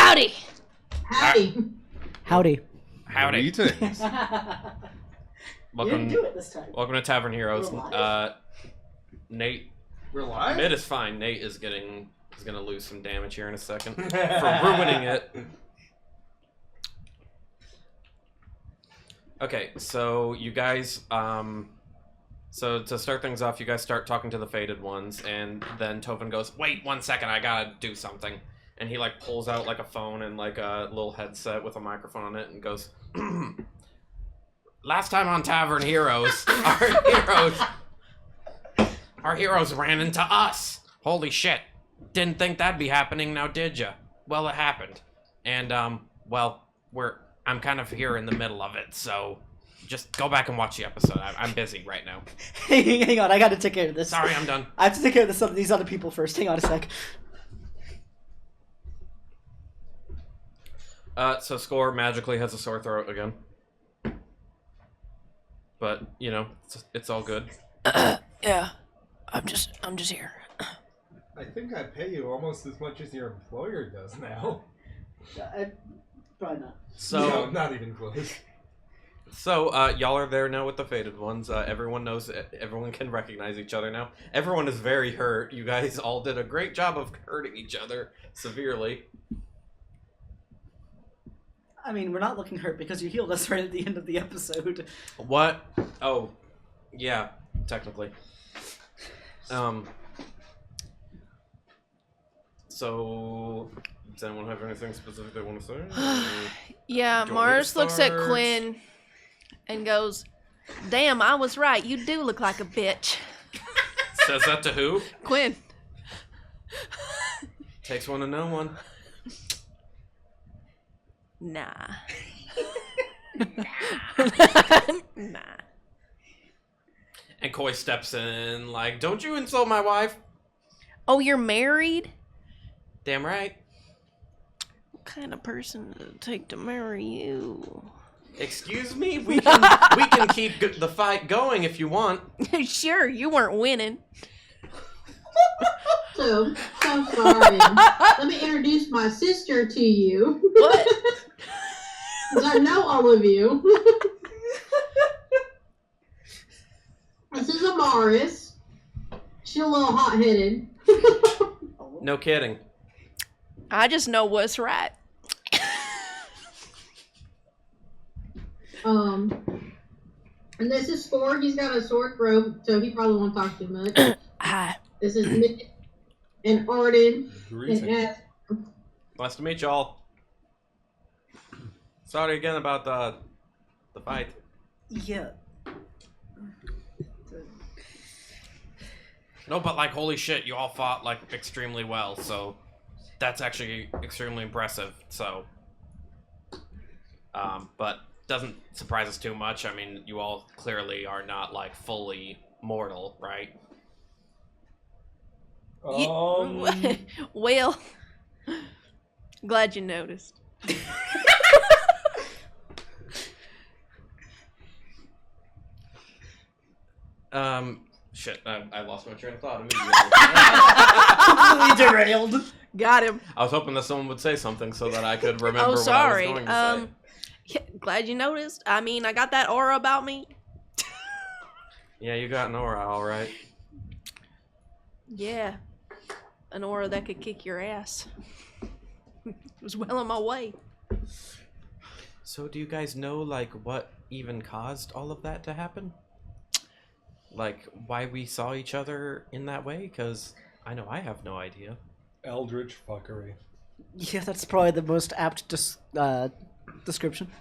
Howdy. Howdy. Howdy. Howdy. Greetings. You didn't do it this time. Welcome to Tavern Heroes. We're live? Nate. We're live? Mid is fine. Nate is gonna lose some damage here in a second for ruining it. Okay, so you guys, so to start things off, you guys start talking to the Faded Ones, and then Tovin goes, "Wait 1 second, I gotta do something." And he like pulls out like a phone and like a little headset with a microphone on it and goes, "Last time on Tavern Heroes, our heroes ran into us. Holy shit. Didn't think that'd be happening now, did ya? Well, it happened. And, well, I'm kind of here in the middle of it, so just go back and watch the episode. I'm busy right now." Hang on, I gotta take care of this. Sorry, I'm done. I have to take care of these other people first. Hang on a sec. So Score magically has a sore throat again. But, you know, it's all good. Yeah. I'm just here. I think I pay you almost as much as your employer does now. Probably not. So, No, not even close. So, y'all are there now with the Faded Ones. Everyone knows, everyone can recognize each other now. Everyone is very hurt. You guys all did a great job of hurting each other severely. I mean, we're not looking hurt because you healed us right at the end of the episode. What? Oh, yeah, technically. So, does anyone have anything specific they want to say? Yeah, Do you want me to Mars looks at start? Quinn and goes, "Damn, I was right. You do look like a bitch." Says that to who? Quinn. Takes one to know one. Nah. Nah. And Koi steps in like, "Don't you insult my wife." Oh, you're married? Damn right. What kind of person does it take to marry you? Excuse me? We can keep the fight going if you want. Sure, you weren't winning. So sorry. Let me introduce my sister to you. What? 'Cause I know all of you. This is Amaris. She's a little hot-headed. No kidding. I just know what's right. And this is Spore. He's got a sore throat, so he probably won't talk too much. Hi. This is Nick and Arden and Ed. Nice to meet y'all. Sorry again about the fight. Yeah. No, but like, holy shit, you all fought like extremely well, so that's actually extremely impressive. So, but doesn't surprise us too much. I mean, you all clearly are not like fully mortal, right? Well, glad you noticed. Shit, I lost my train of thought immediately. Completely derailed. Got him. I was hoping that someone would say something so that I could remember Oh, sorry. what I was going to say. Yeah, glad you noticed. I mean, I got that aura about me. Yeah, you got an aura, alright. Yeah. An aura that could kick your ass. It was well on my way. So do you guys know, like, what even caused all of that to happen? Like, why we saw each other in that way? Because I know I have no idea. Eldritch fuckery. Yeah, that's probably the most apt description.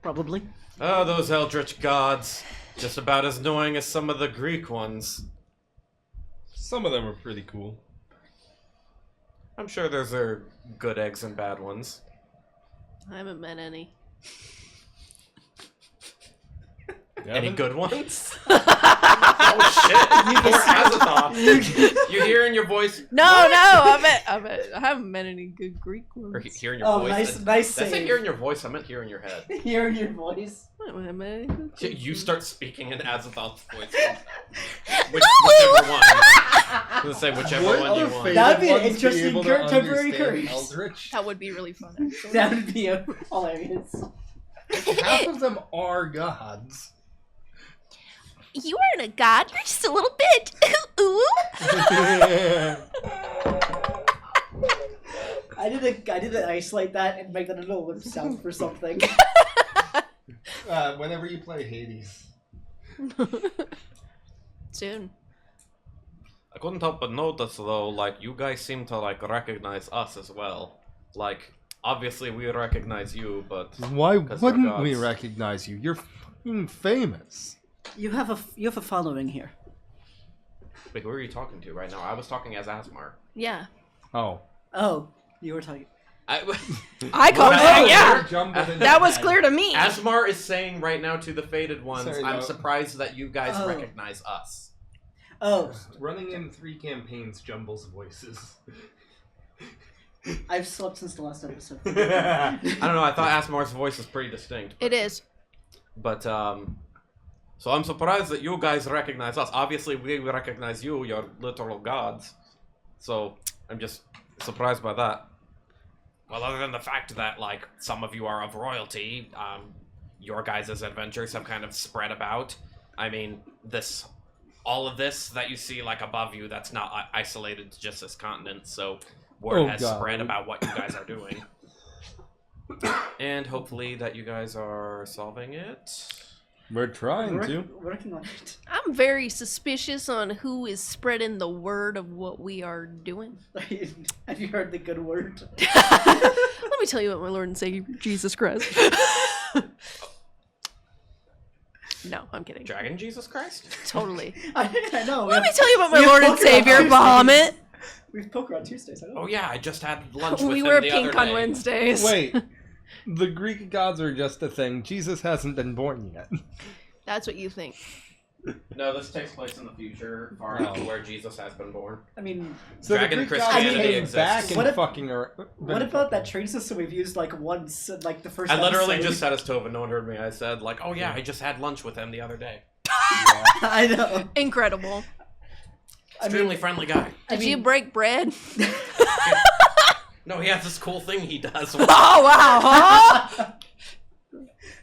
Probably. Oh, those eldritch gods. Just about as annoying as some of the Greek ones. Some of them are pretty cool. I'm sure there's their good eggs and bad ones. I haven't met any. Any good ones? no, Oh shit! Poor Azathoth. You hear in your voice? no, I haven't met any good Greek Or ones. hear in your Oh, voice? nice Did I say save. hear in your voice? I meant hear in your head. Hearing your voice. I haven't met any good Greek You ones. start speaking in Azathoth's voice. Whichever one. I'm gonna say whichever Would one you the want. faded That'd be an ones interesting able to temporary understand curse. Eldritch? That would be really fun. Actually. That would be hilarious. Half of them are gods. You aren't a god. You're just a little bit. Ooh. I didn't isolate that and make that into a lip sound for something. Whenever you play Hades. Soon. I couldn't help but notice though, like you guys seem to like recognize us as well. Like obviously we recognize you, but Why 'Cause we're wouldn't we gods. recognize you? You're fucking famous. You have a following here. wait, who are you talking to right now? I was talking as Asmar. Yeah. Oh. Oh, you were talking. I Well, called that- yeah. Jumbled in That your was head. clear to me. Asmar is saying right now to the faded ones, Sorry, I'm no. surprised that you guys Oh. recognize us. Oh, Running in 3 campaigns jumbles voices. I've slept since the last episode. I don't know, I thought Asmar's voice was pretty distinct. It is. But, so I'm surprised that you guys recognize us. Obviously, we recognize you, you're literal gods. So, I'm just surprised by that. Well, other than the fact that, like, some of you are of royalty, your guys' adventures have kind of spread about. I mean, all of this that you see, like, above you, that's not isolated to just this continent, so word has spread about what you guys are doing. And hopefully that you guys are solving it. We're trying to. Working on it. I'm very suspicious on who is spreading the word of what we are doing. Have you heard the good word? Let me tell you about my Lord and Savior, Jesus Christ. No, I'm kidding. Dragon Jesus Christ? Totally. I know. Let me tell you about my we have Lord and poker on Savior, Tuesdays. Bahamut. We have poker on Tuesdays. I know. Oh yeah, I just had lunch with We him wear the pink other on day. Wednesdays. Wait. The Greek gods are just a thing. Jesus hasn't been born yet. That's what you think. No, this takes place in the future, far enough to where Jesus has been born. I mean, So Dragon the Greek Christianity gods came exists. back and What if- fucking are. what about that train system we've used like once, like the first I literally episode? just said as Tova, no one heard me. I said, like, oh yeah, I just had lunch with him the other day. I know. Incredible. Extremely friendly guy. Did you break bread? No, he has this cool thing he does. Oh, wow, huh?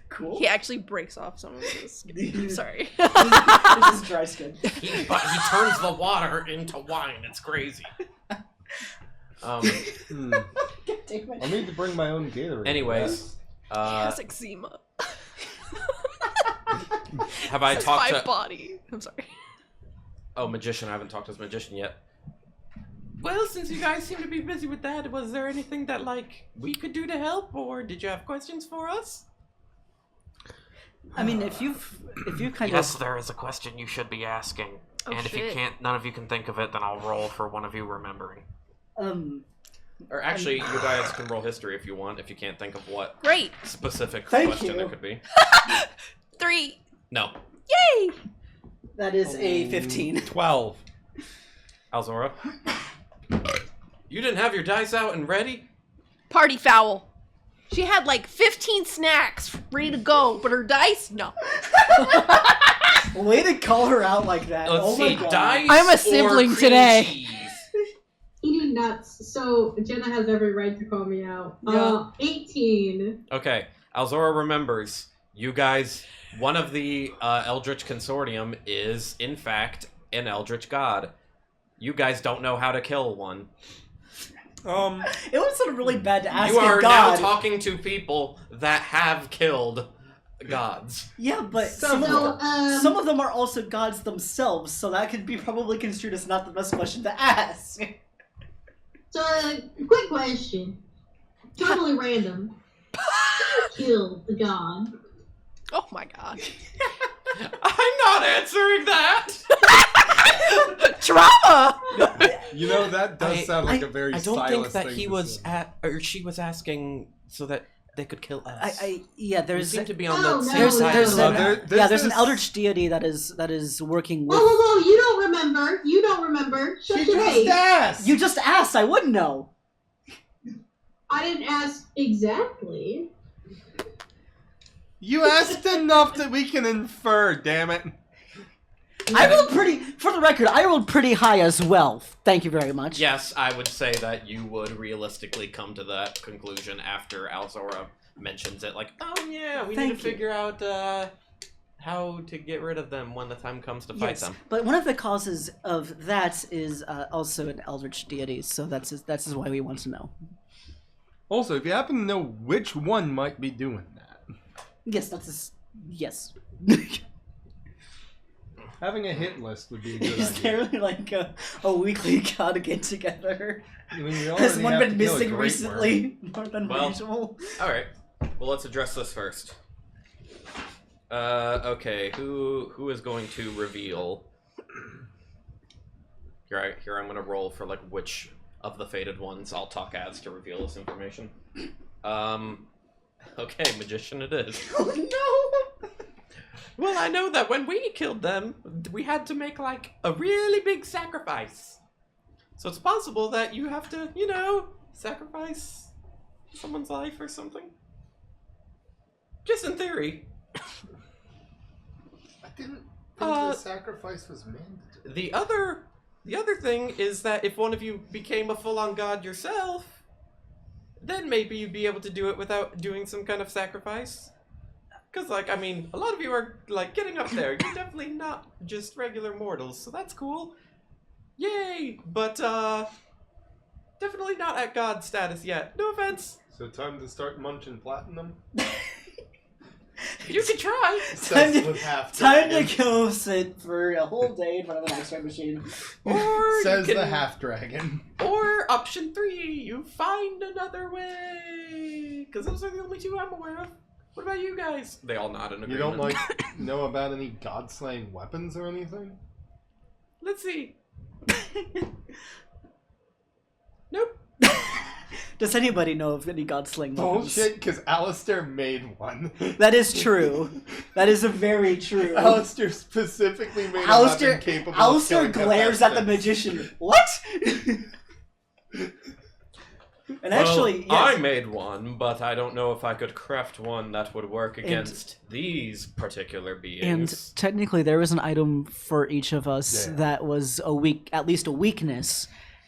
Cool. He actually breaks off some of his skin. I'm sorry. This is dry skin. He turns the water into wine. It's crazy. Hmm. Take my- I'll need to bring my own Gatorade. Anyways, He has eczema. have I That's talked my to... body. I'm sorry. Oh, magician. I haven't talked to this magician yet. Well, since you guys seem to be busy with that, was there anything that, like, we could do to help, or did you have questions for us? I mean, if you kind Yes, of there is a question you should be asking. Oh, and if you shit. can't, none of you can think of it, then I'll roll for one of you remembering. Or actually, you guys can roll history if you want, if you can't think of what Great. specific Thank question you. it could be. 3. No. Yay! that is a 15. 12. Alzora? You didn't have your dice out and ready? Party foul. She had like 15 snacks ready to go, but her dice, no. Way to call her out like that. Let's Oh my see, god. dice I'm a or sibling cream today. cheese? Eating nuts. So Jenna has every right to call me out. Yeah. 18. Okay, Alzora remembers. You guys, one of the Eldritch Consortium is, in fact, an Eldritch God. You guys don't know how to kill one. It would sound really bad to ask You are a now god. talking to people that have killed gods. Yeah, but So, some of them are also gods themselves, so that could be probably construed as not the best question to ask. So, quick question. Totally random. Kill the god. Oh my god. I'm not answering that! Trauma! You know, that does sound like a very I don't think stylish that thing he to was say. or she was asking so that they could kill us. Yeah, We there's seem to be on Oh, the no, same there's side. there's of an, the- there's an this- eldritch deity that is working with. Whoa, you don't remember. You don't remember. Shut She your just face. asked! You just asked. I wouldn't know. I didn't ask exactly. You asked enough that we can infer, damn it. I rolled pretty. For the record, I rolled pretty high as well. Thank you very much. Yes, I would say that you would realistically come to that conclusion after Alzora mentions it. Like, oh yeah, we need Thank to figure out how to get rid of them when the time comes to fight Yes, them. but one of the causes of that is also an eldritch deity, so that's why we want to know. Also, if you happen to know which one might be doing that, Yes, yes. having a hit list would be a good Is idea. there like a weekly god get together? I mean, we Has already one have been to kill a missing great recently more than Well, usual? All right. Well, let's address this first. Okay. Who is going to reveal? Here, I'm gonna roll for like which of the fated ones I'll talk as to reveal this information. Okay, magician it is. Oh no! Well, I know that when we killed them, we had to make like a really big sacrifice. So it's possible that you have to, sacrifice someone's life or something. Just in theory. I didn't think Uh, the sacrifice was mandatory. The other thing is that if one of you became a full-on god yourself, then maybe you'd be able to do it without doing some kind of sacrifice. Because, like, I mean, a lot of you are, like, getting up there. You're definitely not just regular mortals, so that's cool. Yay! But, definitely not at god status yet. No offense. So time to start munching platinum? You can try. Time to- with half Time to dragon. go sit for a whole day in front of an X-ray machine. Or Says you can, the half dragon. Or option 3, you find another way. Because those are the only two I'm aware of. What about you guys? They all nod in agreement. You don't know about any god-slaying weapons or anything? Let's see. Nope. Does anybody know of any god-slaying weapons? Bullshit, because Alistair made one. That is true. That is very true. Alistair specifically made a Alistair, weapon capable of Alistair killing glares at the Hephaestus. magician. What? And actually, yes. I made one, but I don't know if I could craft one that would work against these particular And beings. technically, there was an item for each of us Yeah. that was at least a weakness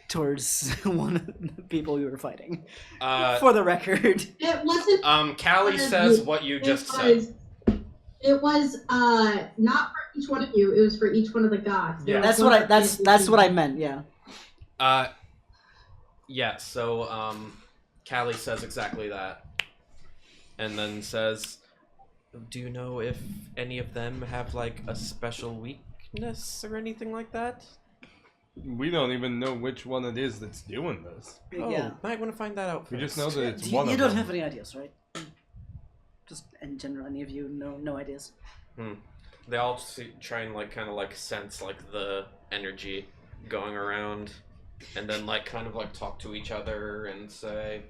towards one of the people we were fighting. For the record. It wasn't. Callie says what you just said. It was not for each one of you. It was for each one of the gods. Yeah. That's what I meant. Yeah. Yeah, so, Callie says exactly that. And then says, do you know if any of them have, like, a special weakness or anything like that? We don't even know which one it is that's doing this. Oh, Yeah. might want to find that out first. We just know that it's You, one you of don't them. have any ideas, right? Just in general, any of you no ideas. They all try and, like, kind of, like, sense, like, the energy going around. And then, like, kind of, like, talk to each other and say...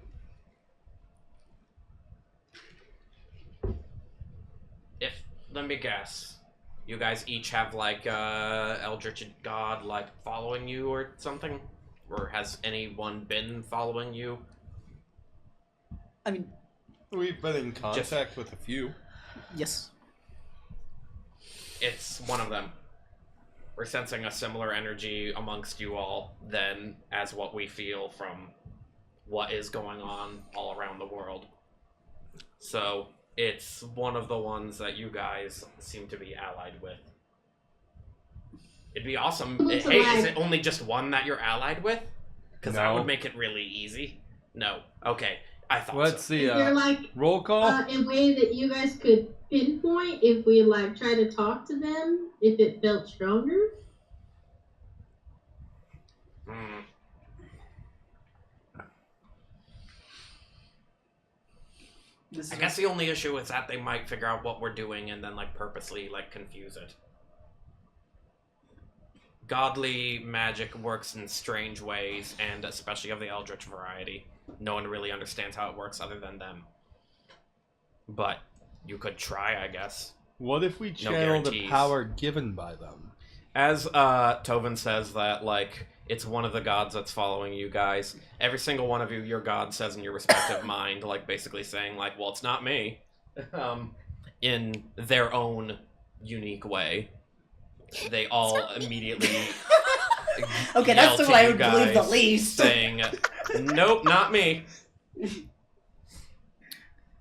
Let me guess. You guys each have, like, Eldritch God, like, following you or something? Or has anyone been following you? I mean, We've been in contact with a few. yes. It's one of them. We're sensing a similar energy amongst you all than as what we feel from what is going on all around the world. So it's one of the ones that you guys seem to be allied with. It'd be awesome. Looks Hey, alike. is it only just one that you're allied with? Because that No. would make it really easy. No. Okay. I thought Let's so. see. Is there like Roll call. a way that you guys could pinpoint if we like try to talk to them if it felt stronger? Hmm. I guess the only issue is that they might figure out what we're doing and then, like, purposely, like, confuse it. Godly magic works in strange ways, and especially of the Eldritch variety. No one really understands how it works other than them. but you could try, I guess. What if we No channel the guarantees. power given by them? As Tovin says that, like, it's one of the gods that's following you guys. Every single one of you, your god says in your respective mind, like, basically saying, like, well, it's not me. In their own unique way. They all immediately Okay, yell that's the to one I you would believe the guys, least. saying, nope, not me.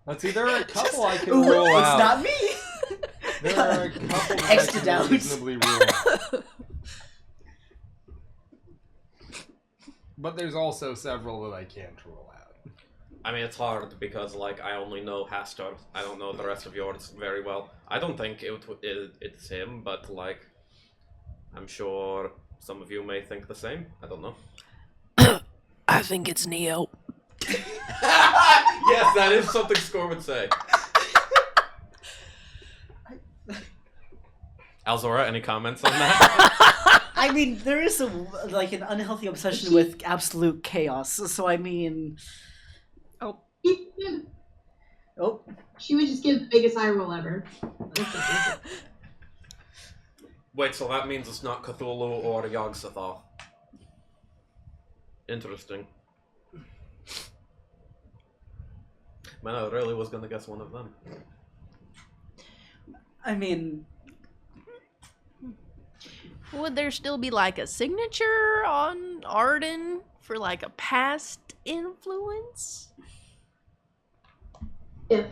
That's either a couple I can Ooh, rule it's out. not me. There are a couple that Extra I can doubts. reasonably rule out. But there's also several that I can't rule out. I mean, it's hard because, like, I only know Hastor. I don't know the rest of yours very well. I don't think it's him, but, like, I'm sure some of you may think the same. I don't know. I think it's Neo. Yes, that is something Score would say. Alzora, any comments on that? I mean, there is an unhealthy obsession with absolute chaos. So I mean, oh, She would just give the biggest eye roll ever. Wait, so that means it's not Cthulhu or Yog-Sothoth. Interesting. Man, I really was gonna guess one of them. I mean, Would there still be like a signature on Arden for like a past influence? If.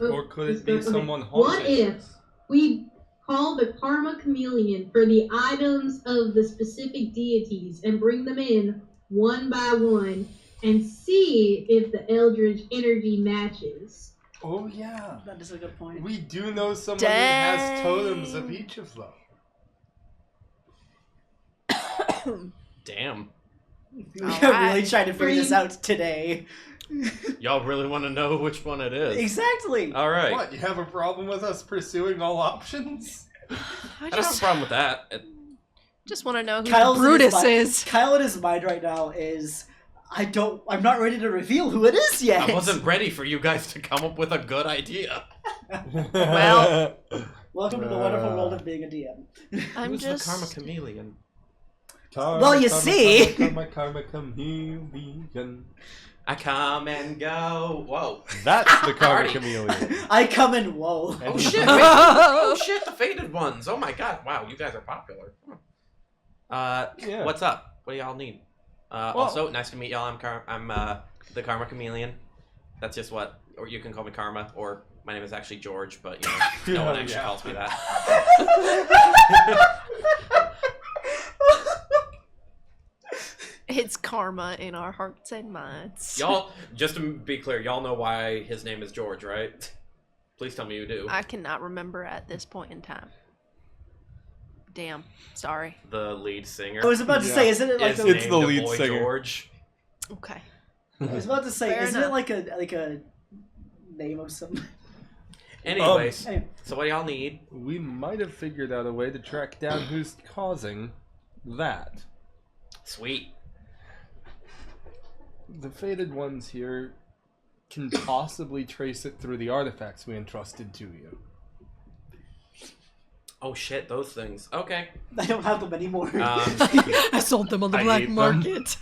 Or could it be Okay. someone What haunting if us? we call the Karma Chameleon for the items of the specific deities and bring them in one by one and see if the Eldritch energy matches? Oh yeah. that is a good point. We do know someone that has totems of each of them. Damn. We're Alright. really trying to figure this out today. Y'all really want to know which one it is? Exactly. Alright. What, you have a problem with us pursuing all options? I I don't have a problem with that. just want to know who Kyle's in his Brutus mind- is. Kyle in his mind right now is, I'm not ready to reveal who it is yet. I wasn't ready for you guys to come up with a good idea. Well- Welcome to the wonderful world of being a DM. I'm Who's just the Karma Chameleon? Well, you see. Karma, chameleon. I come and go. Whoa. That's the Karma Party. chameleon. I come in, whoa. Oh shit! Wait. Oh shit! The faded ones. Oh my god! Wow, you guys are popular. Yeah. What's up? What do y'all need? Also, nice to meet y'all. I'm the Karma Chameleon. That's just what, or you can call me Karma, or my name is actually George, but you know, no one actually calls me that. it's karma in our hearts and minds. Y'all, just to be clear, y'all know why his name is George, right? Please tell me you do. I cannot remember at this point in time. Damn. Sorry. The lead singer. I was about to say, isn't it like is the, It's the named lead Boy singer. George. Okay. I was about to say, Fair isn't enough. it like a name of some? Anyways, Anyway, so what do y'all need? We might have figured out a way to track down who's causing that. Sweet. The faded ones here can possibly trace it through the artifacts we entrusted to you. Oh shit, those things. Okay. I don't have them anymore. I sold them on the I black hate them. market.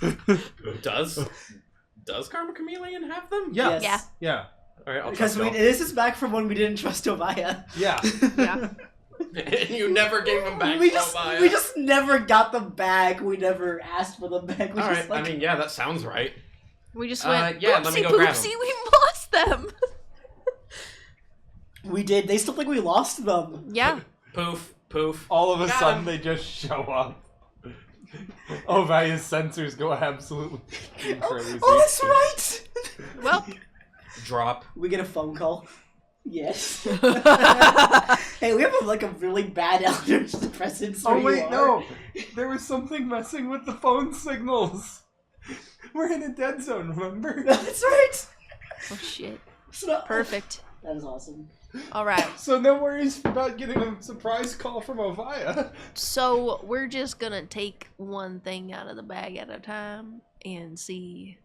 Does Karma Chameleon have them? Yeah. Yes. Yeah. All right, I'll Because trust y'all. this is back from when we didn't trust Ovaya. Yeah. Yeah. You never gave them back. we to just Maya. we just never got them back. We never asked for them back. We All just right. I mean, yeah, that sounds right. We just went, yeah, let me oopsie go grab poopsie, 'em. we lost them. we did. They still think we lost them. Yeah. Poof, poof. All of a Got sudden, 'em. they just show up. Ovaya's sensors go absolutely crazy. Oh, that's right. Well. Drop. We get a phone call. Yes. Hey, we have a really bad Eldritch presence. Oh where you wait, are. no! There was something messing with the phone signals. We're in a dead zone, remember? That's right. Oh shit. It's not- Perfect. That is awesome. All right. So no worries about getting a surprise call from Ovaya. So we're just gonna take one thing out of the bag at a time and see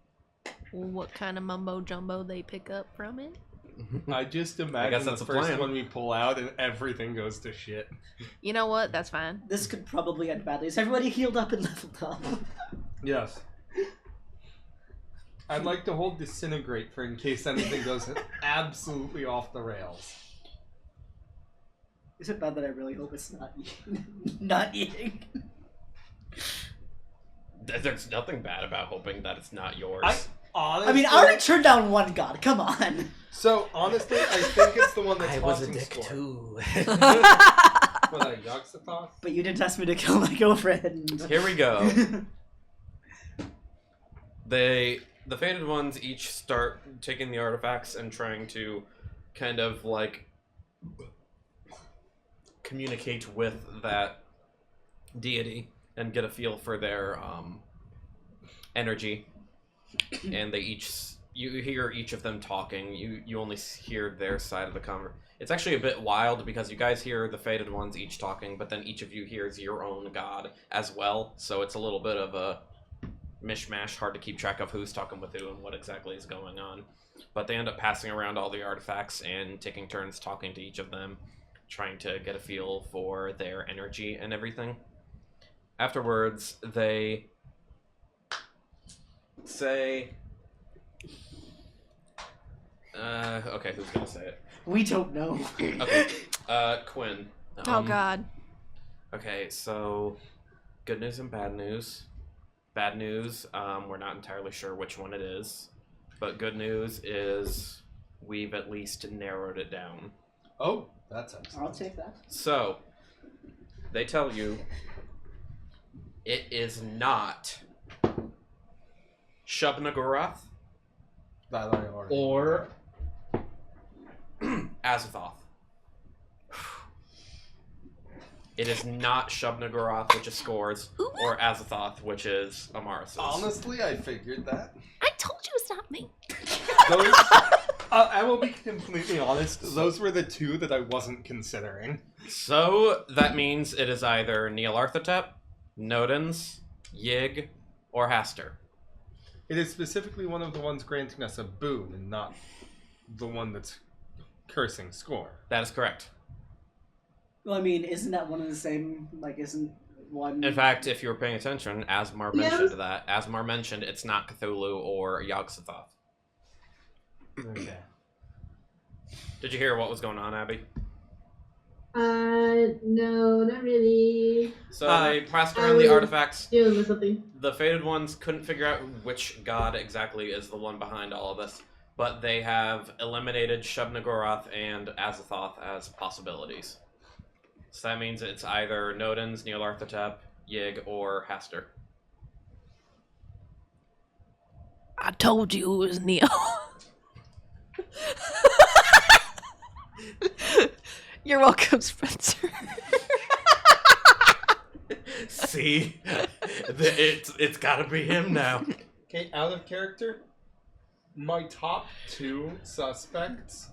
what kind of mumbo jumbo they pick up from it. I just imagine that's the the first plan. one we pull out and everything goes to shit. You know what? That's fine. This could probably end badly. Is everybody healed up and leveled up? Yes. I'd like to hold Disintegrate for in case anything goes absolutely off the rails. Is it bad that I really hope it's not not eating? There's nothing bad about hoping that it's not yours. Honestly, I mean, I already turned down one god. Come on. So honestly, I think it's the one that's I was a haunting dick Score. too. What, a Yogg-Sothoth? But you didn't ask me to kill my girlfriend. Here we go. The Fated Ones each start taking the artifacts and trying to kind of like communicate with that deity and get a feel for their energy. And you hear each of them talking. You only hear their side of the conversation. It's actually a bit wild because you guys hear the Fated Ones each talking, but then each of you hears your own god as well. So it's a little bit of a mishmash, hard to keep track of who's talking with who and what exactly is going on. But they end up passing around all the artifacts and taking turns talking to each of them, trying to get a feel for their energy and everything. Afterwards, they say... okay, who's gonna say it? We don't know. Okay, Quinn. Oh God. Okay, so good news and bad news. Bad news, we're not entirely sure which one it is, but good news is we've at least narrowed it down. Oh, that's excellent. I'll take that. So, they tell you it is not Shub-Niggurath That I already or Azathoth. It is not Shub-Niggurath, which is Scores, or Azathoth, which is Amaris'. Honestly, I figured that. I told you it's not me. Those, I will be completely honest, those were the two that I wasn't considering. So, that means it is either Nealarthotep, Nodens, Yig, or Haster. It is specifically one of the ones granting us a boon and not the one that's cursing Score. That is correct. Well, I mean, isn't that one of the same? Like, isn't one? In fact, if you were paying attention, Asmar Yes. mentioned that. Asmar mentioned it's not Cthulhu or Yogg-Sothoth. Okay. Did you hear what was going on, Abby? No, not really. So they passed around the artifacts. Dealing with something. The Fated Ones couldn't figure out which god exactly is the one behind all of this, but they have eliminated Shub-Niggurath and Azathoth as possibilities. So that means it's either Nodens, Nealarthotep, Yig, or Haster. I told you it was Neo. You're welcome, Spencer. See? It's gotta be him now. Okay, out of character, my top two suspects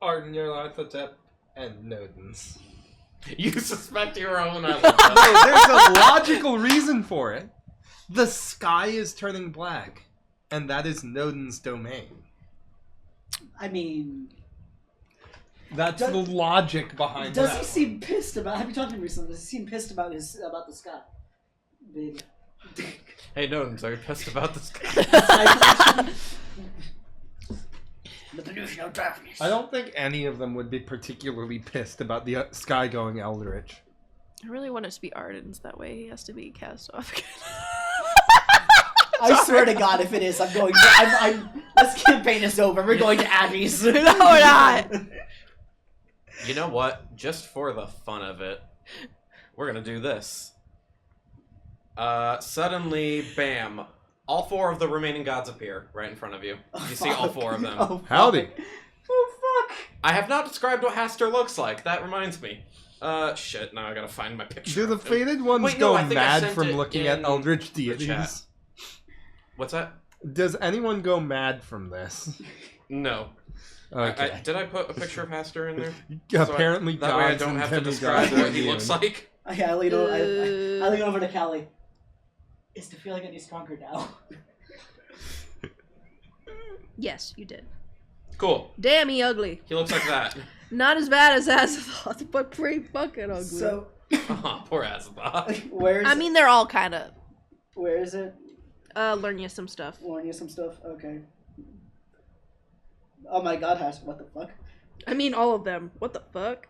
are Nyarlathotep and Nodens. You suspect your own No, there's a logical reason for it. The sky is turning black, and that is Nodens' domain. I mean, That's the logic behind does that. he seem pissed about? Have you talked to him recently? Does he seem pissed about the sky? Big. Hey, Nodens, are you pissed about this guy? The pollution of darkness. I don't think any of them would be particularly pissed about the sky going eldritch. I really want it to be Arden's. That way he has to be cast off again. I swear to God, if it is, I'm going. This campaign is over. We're going to Abby's. No, we're not. You know what? Just for the fun of it, we're gonna do this. Suddenly, bam. All four of the remaining gods appear right in front of you. You see all four of them. Oh, Howdy. oh fuck! I have not described what Haster looks like. That reminds me. Shit, now I gotta find my picture. Do the of him. Fated Ones Wait, no, go I think I mad sent from it looking at in eldritch the chat. deities? What's that? Does anyone go mad from this? No. Okay. Did I put a picture of Haster in there? Apparently, That way I gods don't and have to demigods describe are what he immune. looks like. Okay, I lean over to Callie. Is the feeling any stronger now? Yes, you did. Cool. Damn, he ugly. He looks like that. Not as bad as Azathos, but pretty fucking ugly. So, Oh, poor Asmar. where is I mean, they're all kind of. where is it? Learn you some stuff. Warn you some stuff? Okay. Oh my god, Hash, what the fuck? I mean, all of them. What the fuck?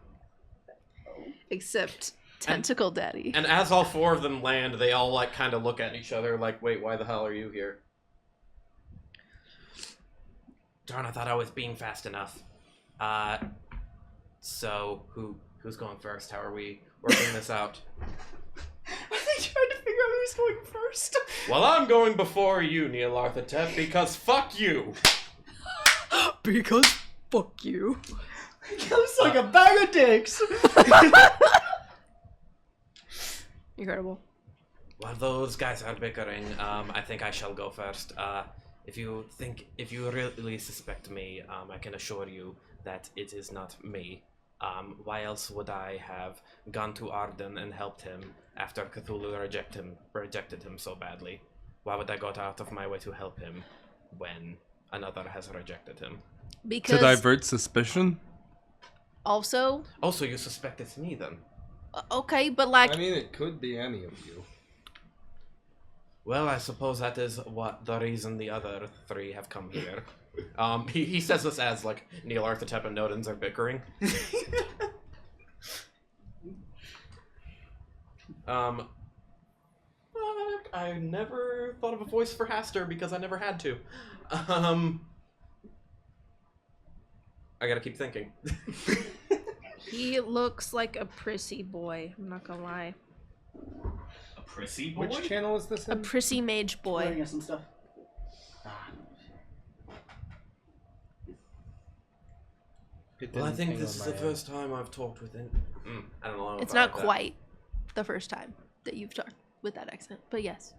Except Tentacle Daddy. And as all 4 of them land, they all like kind of look at each other like, wait, why the hell are you here? Darn, I thought I was being fast enough. So who's going first? How are we working this out? Are they trying to figure out who's going first? Well, I'm going before you, Neil Arthotep, because fuck you. Because fuck you. Looks like a bag of dicks. Incredible. While those guys are bickering, I think I shall go first. If you really suspect me, I can assure you that it is not me. Why else would I have gone to Arden and helped him after Cthulhu rejected him so badly? Why would I go out of my way to help him when another has rejected him? Because To divert suspicion? also, Oh, so you suspect it's me then? okay, but like, I mean, it could be any of you. Well, I suppose that is what the reason the other 3 have come here. He says this as like Neil Arthotep and Nodens are bickering. I never thought of a voice for Haster because I never had to. I gotta keep thinking. he looks like a prissy boy. I'm not gonna lie. A prissy boy? Which channel is this A in? prissy mage boy. Warning us some stuff. It Well, I didn't think ping this on is the my first time I've talked with it. I don't know. It's if I not like that. quite the first time that you've talked with that accent, but yes.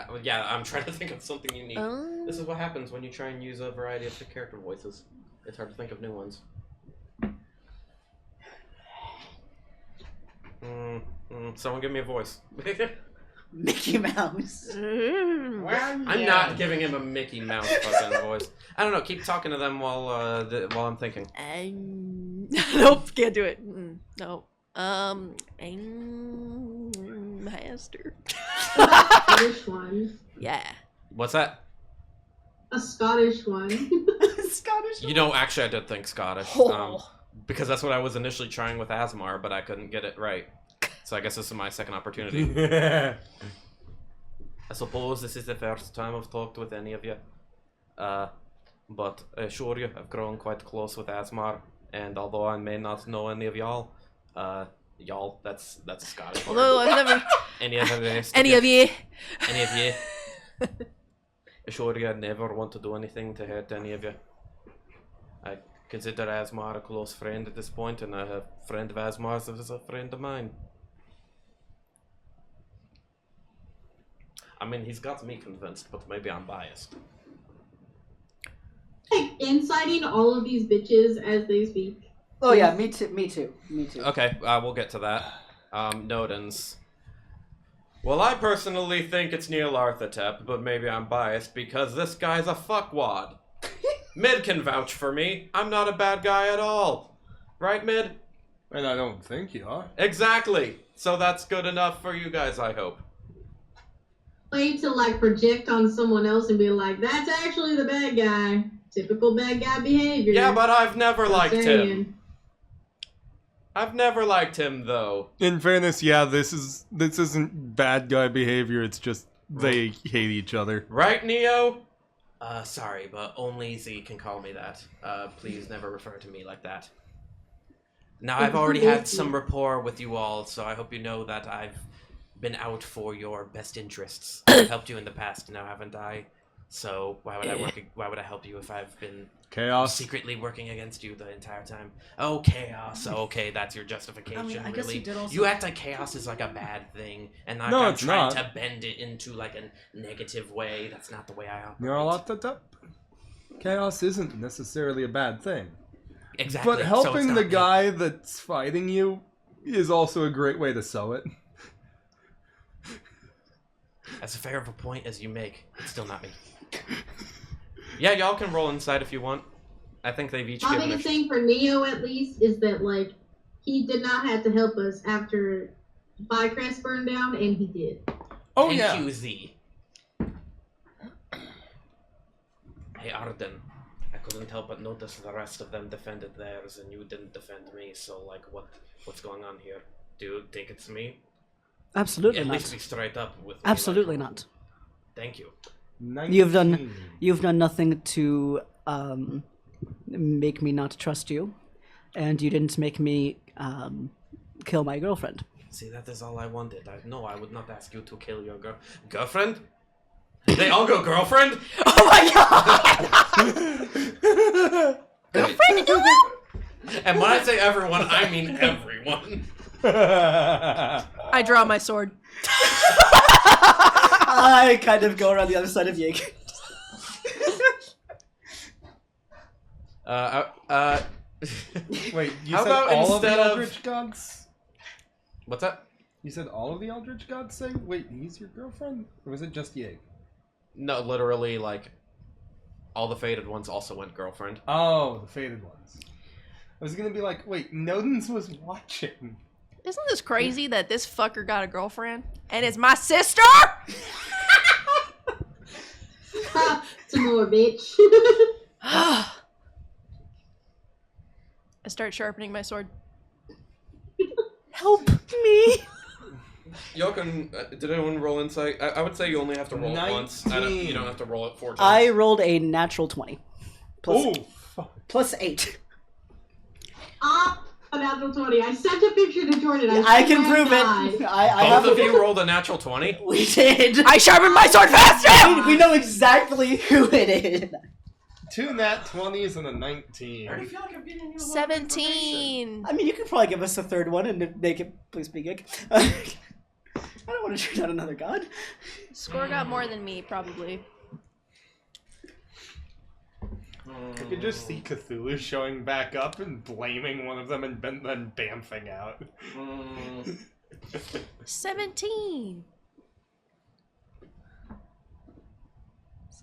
Well, yeah, I'm trying to think of something unique. Oh. This is what happens when you try and use a variety of the character voices. It's hard to think of new ones. Someone give me a voice. Mickey Mouse. I'm not giving him a Mickey Mouse fucking voice. I don't know. Keep talking to them while I'm thinking. Nope, can't do it. No. Master. Scottish one. Yeah. What's that? A Scottish one. Scottish. You know, actually, I did think Scottish. Oh. Because that's what I was initially trying with Asmar, but I couldn't get it right. So I guess this is my second opportunity. I suppose this is the first time I've talked with any of you. But I assure you, I've grown quite close with Asmar, and although I may not know any of y'all, y'all, that's Scottish. Although I've never. Any of you. Any of you. Any of you. Assure you, I never want to do anything to hurt any of you. I consider Asmar a close friend at this point, and a friend of Asmar's is a friend of mine. I mean, he's got me convinced, but maybe I'm biased. Like inciting all of these bitches as they speak. Oh yeah, me too. Me too. Me too. Okay, we'll get to that. Nodens. Well, I personally think it's Neil Arthotep, but maybe I'm biased because this guy's a fuckwad. Mid can vouch for me. I'm not a bad guy at all. Right, Mid? And I don't think you are. Exactly. So that's good enough for you guys, I hope. Play to like project on someone else and be like, that's actually the bad guy. Typical bad guy behavior. Yeah, but I've never Just liked saying. him. I've never liked him, though. In fairness, yeah, this isn't bad guy behavior. It's just they hate each other. Right, Neo? Sorry, but only Z can call me that. Please never refer to me like that. Now, I've already had some rapport with you all, so I hope you know that I've been out for your best interests. I've helped you in the past, now haven't I? So why would I help you if I've been Chaos. secretly working against you the entire time? Oh, chaos. Okay, that's your justification. I mean, I really. guess he did also- You act like chaos is like a bad thing, and No, I'm it's trying not. to bend it into like a negative way. That's not the way I operate. You're a lot Chaos isn't necessarily a bad thing. Exactly. But so helping it's the not me. guy that's fighting you is also a great way to sew it. As fair of a point as you make, it's still not me. Yeah, y'all can roll inside if you want. I think they've each My given biggest thing for Neo, at least, is that, like, he did not have to help us after Bycrest burned down, and he did. Oh, Thank yeah. you, Z. Hey, Arden. I couldn't help but notice the rest of them defended theirs, and you didn't defend me. So, like, what's going on here? Do you think it's me? Absolutely At not. least be straight up with me. Absolutely like, not. Thank you. 19. You've done nothing to make me not trust you, and you didn't make me kill my girlfriend. See, that is all I wanted. I would not ask you to kill your girlfriend. They all go girlfriend? Oh my god! Girlfriend? And when I say everyone, I mean everyone. I draw my sword. I kind of go around the other side of Yig. Wait, you How said about all of the instead of- Eldritch Gods? What's that? You said all of the Eldritch Gods say, wait, he's your girlfriend? Or was it just Yig? No, literally, like, all the faded ones also went girlfriend. Oh, the faded ones. I was gonna be like, wait, Nodens was watching. Isn't this crazy that this fucker got a girlfriend? And it's my sister? Some more, bitch. I start sharpening my sword. Help me! Y'all can. Did anyone roll insight? I would say you only have to roll it once. You don't have to roll it 4 times. I rolled a natural 20. Oh, fuck. Plus 8. A natural 20. I sent a picture to Jordan. I can swear prove to it. God. I have Both of you rolled a natural 20? We did. I sharpened my sword faster! We know exactly who it is. 2 nat 20s and a 19. I already feel like I'm getting you a lot of 17. I mean, you could probably give us a third one and make it please be Gig. I don't want to shoot out another god. Score got more than me, probably. I could just see Cthulhu showing back up and blaming one of them and then bamfing out. 17.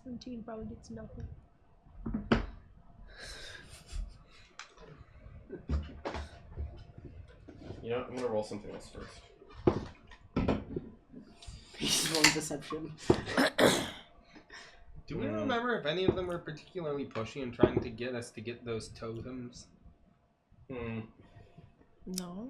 17 probably gets nothing. You know, I'm gonna roll something else first. He's rolling deception. Do we remember if any of them were particularly pushy and trying to get us to get those totems? No.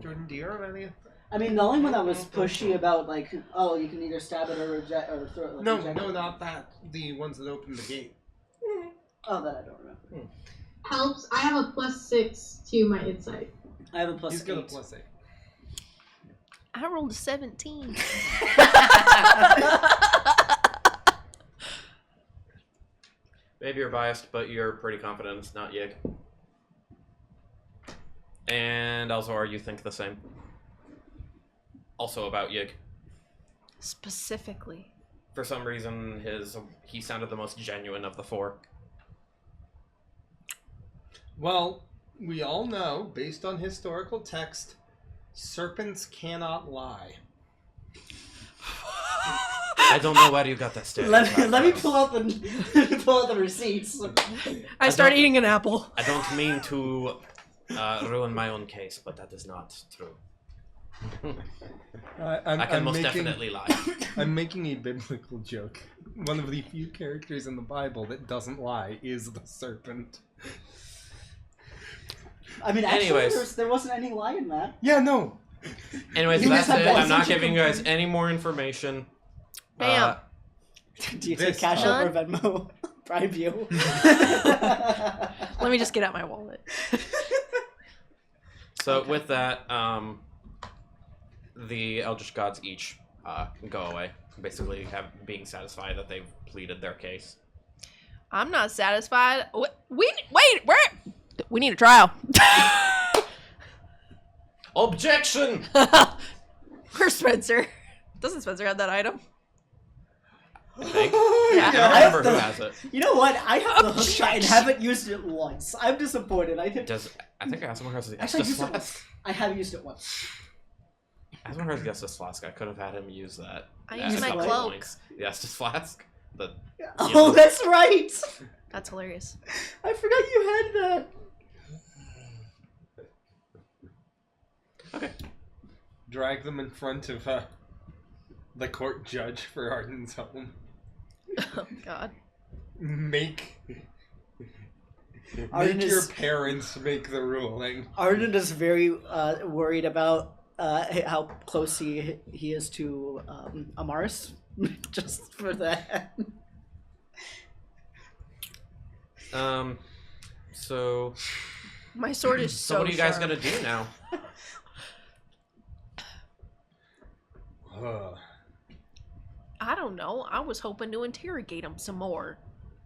Jordan, do you remember any? I mean, the only one that was pushy about, like, oh, you can either stab it or reject or throw it. Like, No, reject no, it. not that. The ones that opened the gate. Oh, that I don't remember. Helps. I have a +6 to my insight. I have a plus He's 8. got a +8. I rolled a 17. Maybe you're biased, but you're pretty confident it's not Yig. And Elzor, you think the same. Also about Yig. Specifically. For some reason, he sounded the most genuine of the 4. Well, we all know, based on historical text, serpents cannot lie. I don't know where you got that stereotype. Let me pull out the receipts. I start eating an apple. I don't mean to ruin my own case, but that is not true. I can most definitely lie. I'm making a biblical joke. One of the few characters in the Bible that doesn't lie is the serpent. I mean, actually, Anyways. there wasn't any lie in that. Yeah, no. Anyways, You that's just have it. that I'm not essential giving you guys component. any more information. Bam. Do you take This cash time. up or Venmo? Bribe you. Let me just get out my wallet. So with that, the Eldritch Gods each go away. Basically, being satisfied that they've pleaded their case. I'm not satisfied. We need a trial. Objection! Where's Spencer? Doesn't Spencer have that item? I think. Yeah. I don't remember who has it. You know what? I have the hook shot and haven't used it once. I'm disappointed. I think Asmar has the actually Estus used it Flask. once. I have used it once. Asmar has the Estus Flask. I could have had him use that. I at use a my couple cloak. points. The Estus flask. Oh, that's right. That's hilarious. I forgot you had that. Okay. Drag them in front of the court judge for Arden's home. Oh God. Make Arden your is- parents make the ruling. Arden is very worried about how close he is to Amaris, just for that. So My sword is so what are you guys sharp. gonna do now? I don't know. I was hoping to interrogate him some more.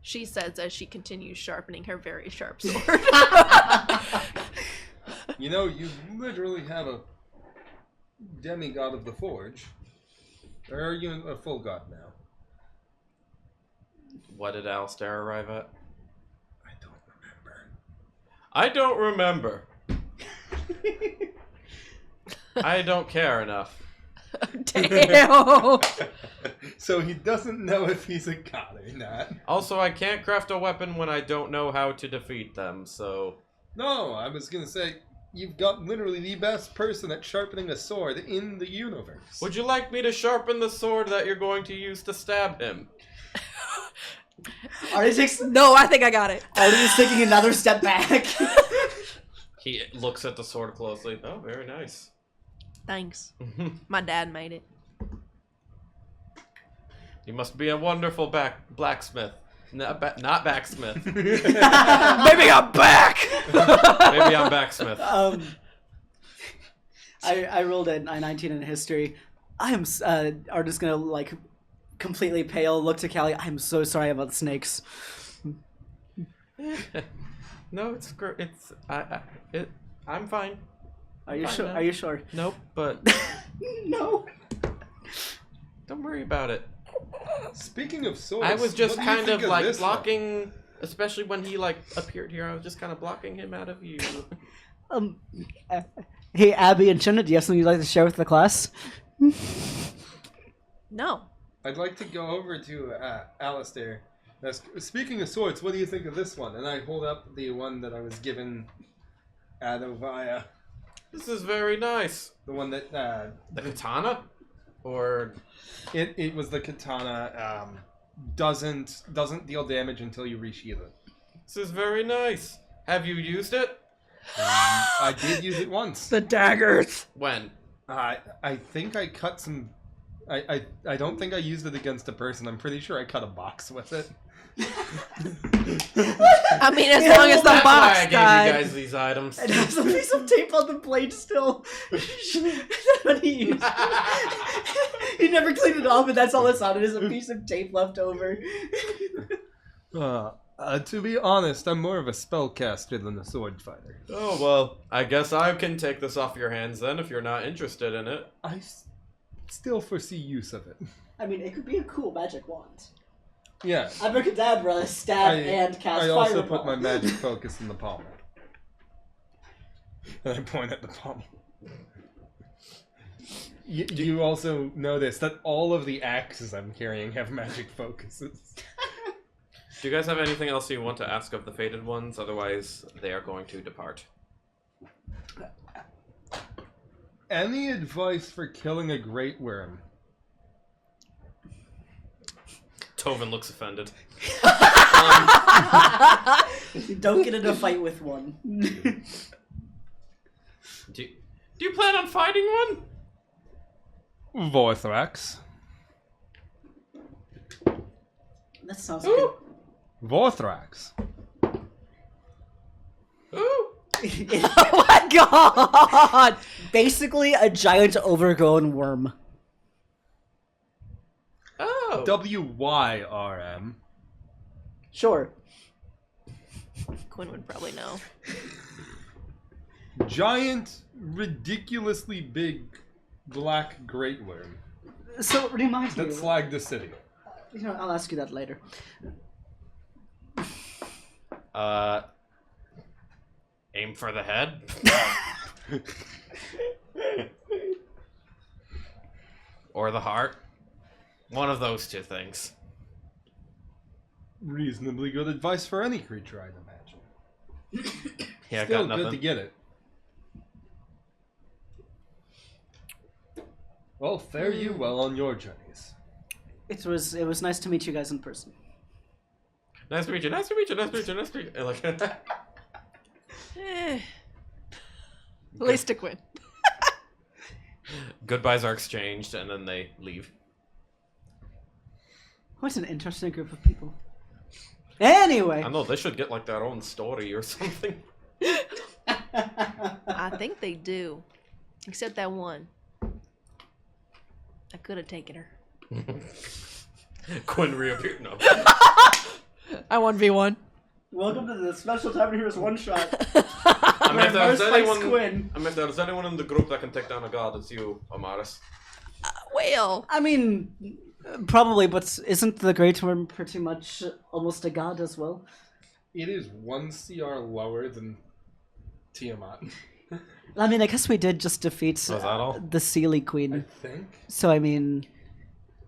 She says as she continues sharpening her very sharp sword. You know, you literally have a demigod of the forge. Or are you a full god now? What did Alistair arrive at? I don't remember. I don't remember. I don't care enough. Damn. So he doesn't know if he's a god or not. Also, I can't craft a weapon when I don't know how to defeat them, so... No, I was gonna say, you've got literally the best person at sharpening a sword in the universe. Would you like me to sharpen the sword that you're going to use to stab him? No, I think I got it. Arden is taking another step back. He looks at the sword closely. Oh, very nice. Thanks. My dad made it. You must be a wonderful blacksmith. Not backsmith. Maybe I'm back. Maybe I'm backsmith. I rolled a 19 in history. Arden's gonna like completely pale, look to Callie. I'm so sorry about the snakes. No, it's great. I'm fine. Are you Fine sure? now. Are you sure? Nope, but No. don't worry about it. Speaking of swords, I was just what do you kind think of like this one? blocking, especially when he like appeared here. I was just kind of blocking him out of view. Hey, Abby and Chinna, do you have something you'd like to share with the class? No. I'd like to go over to Alistair. Now, speaking of swords, what do you think of this one? And I hold up the one that I was given at Ovia. This is very nice. The one that The katana, or it was the katana. Doesn't deal damage until you resheath it. this is very nice. Have you used it? I did use it once. The daggers. When? I think I cut some. I don't think I used it against a person. I'm pretty sure I cut a box with it. I mean, as long as the That's why box I gave died. you guys these items. It has a piece of tape on the blade still. What he used. He never cleaned it off, and that's all it's on. It is a piece of tape left over. To be honest, I'm more of a spellcaster than a sword fighter. Oh well, I guess I can take this off your hands then if you're not interested in it. I still foresee use of it. I mean, it could be a cool magic wand. Yeah. Abracadabra, stab, and cast I also fireball. put my magic focus in the pommel. And I point at the pommel. You also notice that all of the axes I'm carrying have magic focuses. Do you guys have anything else you want to ask of the Fated Ones? Otherwise, they are going to depart. Any advice for killing a great worm? Tovin looks offended. Don't get in a fight with one. Do you plan on fighting one? Vorthrax. That sounds Ooh. good. Vorthrax. Ooh! Oh my god! Basically, a giant overgrown worm. Oh! WYRM. Sure. Quinn would probably know. Giant, ridiculously big black great worm So, remind me. that flagged the city. You know, I'll ask you that later. Aim for the head? Or the heart? One of those two things. Reasonably good advice for any creature, I'd imagine. Yeah, Still got nothing. good to get it. Well, fare you well on your journeys. It was nice to meet you guys in person. Nice to meet you. Nice to meet you. Nice to meet you. Nice to meet you. Like, At least a Quinn. goodbyes are exchanged, and then they leave. What an interesting group of people. Anyway. I know they should get like their own story or something. I think they do. Except that one. I could have taken her. Quinn reappeared. No. I 1v1. Welcome to the special Tavern Heroes one shot. I mean, if there's anyone, Quinn. I mean, if there's anyone in the group that can take down a god, it's you, Amaris. Well, I mean, probably, but isn't the Great Worm pretty much almost a god as well? It is 1 CR lower than Tiamat, I mean, I guess we did just defeat Was that all? the Sealy I Queen. think. So, I mean,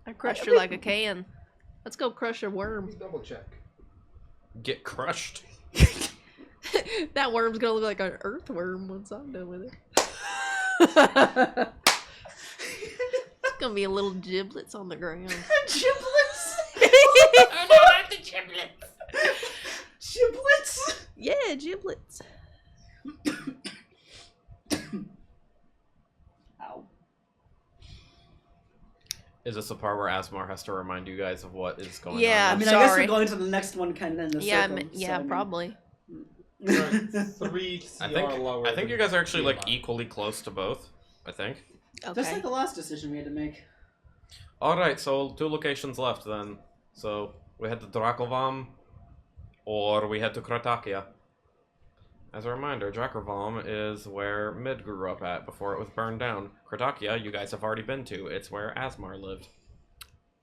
I crushed her like a can. Let's go crush a worm. Double check. Get crushed. That worm's gonna look like an earthworm once I'm done with it. It's gonna be a little giblets on the ground. Giblets! Oh no, not the giblets! Giblets! Yeah, giblets. Ow. Is this the part where Asmar has to remind you guys of what is going Yeah, I on? mean, I guess Sorry. we're going to the next one kind of in the circle. Yeah, so, I mean- probably. Right, 3 CR I think lower. I think than you guys are actually like Tiamat. equally close to both. I think. Just Okay. like the last decision we had to make. All right, so 2 locations left then. So we head to Dracovam, or we head to Kratakia. As a reminder, Dracovam is where Mid grew up at before it was burned down. Kratakia, you guys have already been to. It's where Asmar lived.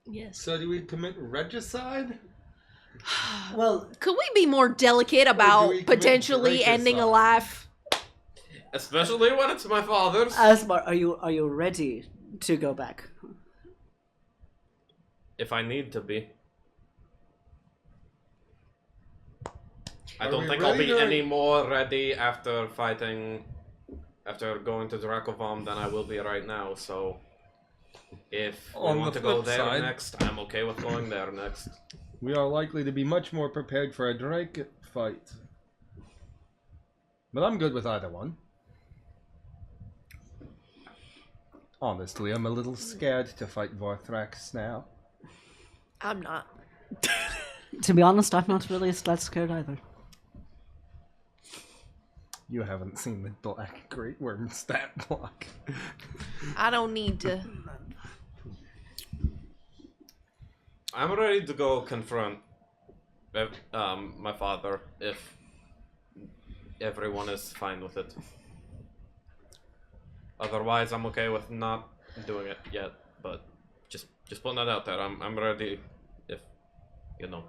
Yes. So do we commit regicide? Well, Could we be more delicate do about we commit potentially ending a regicide? life? Especially when it's my father's. Asmar, are you ready to go back? If I need to be. I Are don't we think I'll ready be to- any more ready after fighting, after going to Dracovam than I will be right now, so if we On want the to go flip there side- next, I'm okay with going there next. We are likely to be much more prepared for a Drake fight. But I'm good with either one. Honestly, I'm a little scared to fight Vorthrax now. I'm not. To be honest, I'm not really that scared either. You haven't seen the Black Great Worm stat block. I don't need to. I'm ready to go confront my father if everyone is fine with it. Otherwise, I'm okay with not doing it yet, but just putting that out there. I'm ready if, you know,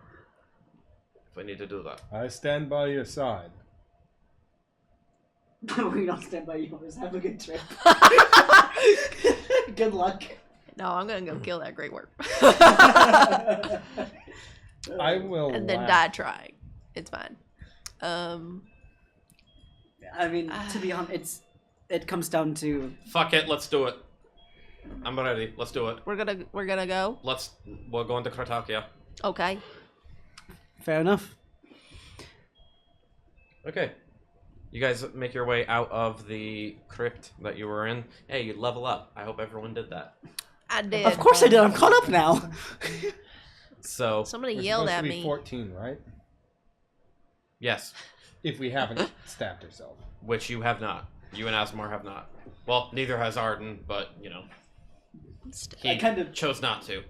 if I need to do that. I stand by your side. We don't stand by you. Just have a good trip. Good luck. No, I'm gonna go kill that great worm. I will And then laugh. die trying. It's fine. I mean, to be honest, it comes down to Fuck it, let's do it. I'm ready. Let's do it. We're gonna go. We're going to Kratakia. Okay. fair enough. Okay. You guys make your way out of the crypt that you were in. Hey, you level up. I hope everyone did that. I did. Of course I did. I'm caught up now. So, Somebody We're yelled supposed at to be me. 14, right? yes, If we haven't stabbed ourselves. which you have not. You and Asmar have not. Well, neither has Arden, but, you know, he I kind of- chose not to.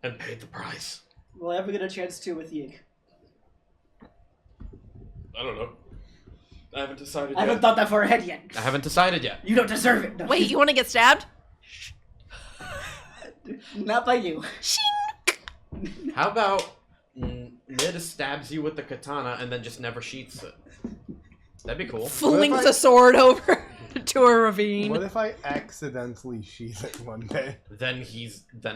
And paid the price. Will I ever get a chance to with Yig? I don't know. I haven't decided I haven't thought that far ahead yet. I haven't decided yet. You don't deserve it. No. Wait, you want to get stabbed? Not by you. How about Nid stabs you with the katana and then just never sheaths it? That'd be cool. Flings a sword over to a ravine. What if I accidentally sheath it one day? Then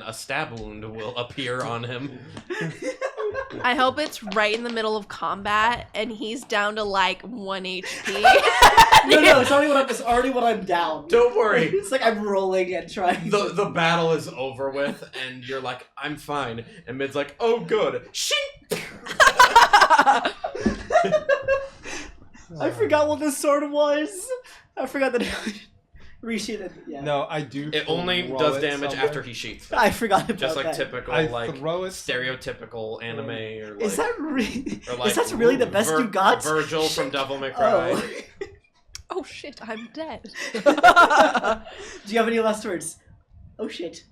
a stab wound will appear on him. I hope it's right in the middle of combat and he's down to like 1 HP. No, it's already when I'm down. Don't worry. It's like I'm rolling and trying. The battle is over with, and you're like, I'm fine. And Mid's like, oh, good. Shink! I forgot what this sword was. I forgot that resheathed. Yeah. No, I do. It only throw does it damage somewhere. after he sheaths it. I forgot about Just like that. typical, I like, throw it stereotypical anime, or like... Is that really? or like, Is that really the best you got? Virgil from Devil May Cry. Oh. Oh shit, I'm dead. Do you have any last words? Oh shit.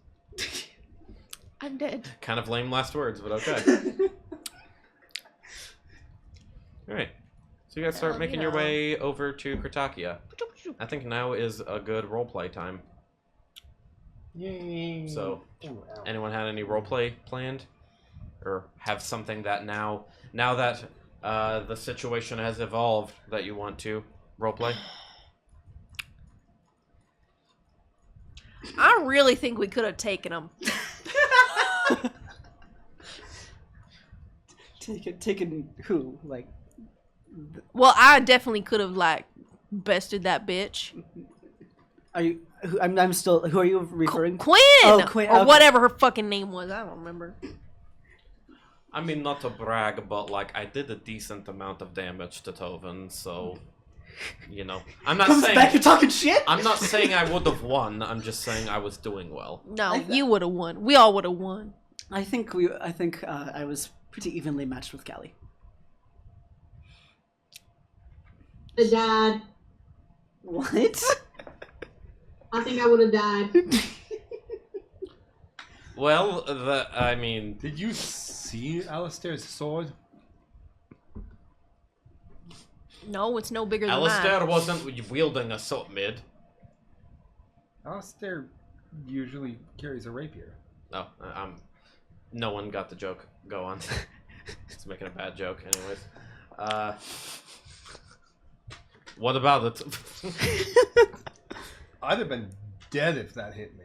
I'm dead. Kind of lame last words, but okay. Alright. So you guys start making your way over to Kritakia. I think now is a good roleplay time. Yay. So, Ooh, ow. anyone had any roleplay planned? Or have something that now that the situation has evolved that you want to roleplay? I really think we could have taken him. Taken who? Like, Well, I definitely could have like bested that bitch. are you? I'm still. Who are you referring? Quinn! Oh, Quinn, Or okay. whatever her fucking name was. I don't remember. I mean, not to brag, but like I did a decent amount of damage to Tovin, so you know, I'm not Comes saying back to talking shit. I'm not saying I would have won. I'm just saying I was doing well. No, I- you would have won. We all would have won. I think I was pretty evenly matched with Callie. I died. What? I think I would have died. Well, I mean, Did you see Alistair's sword? No, it's no bigger than Alistair that. wasn't wielding a sword mid. Alistair usually carries a rapier. No, no one got the joke. Go on. It's making a bad joke, anyways. What about it? I'd have been dead if that hit me.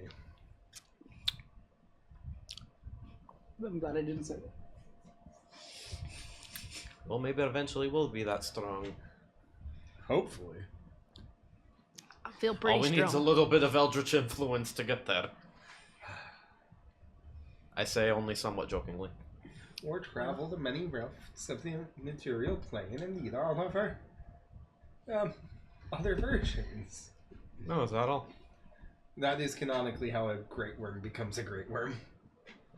I'm glad I didn't say that. Well, maybe it eventually will be that strong. Hopefully. I feel pretty All we need is a strong. little bit of eldritch influence to get there. I say only somewhat jokingly. Or travel the many rifts of the material plane and eat all of our other versions. No, is that all? That is canonically how a great worm becomes a great worm.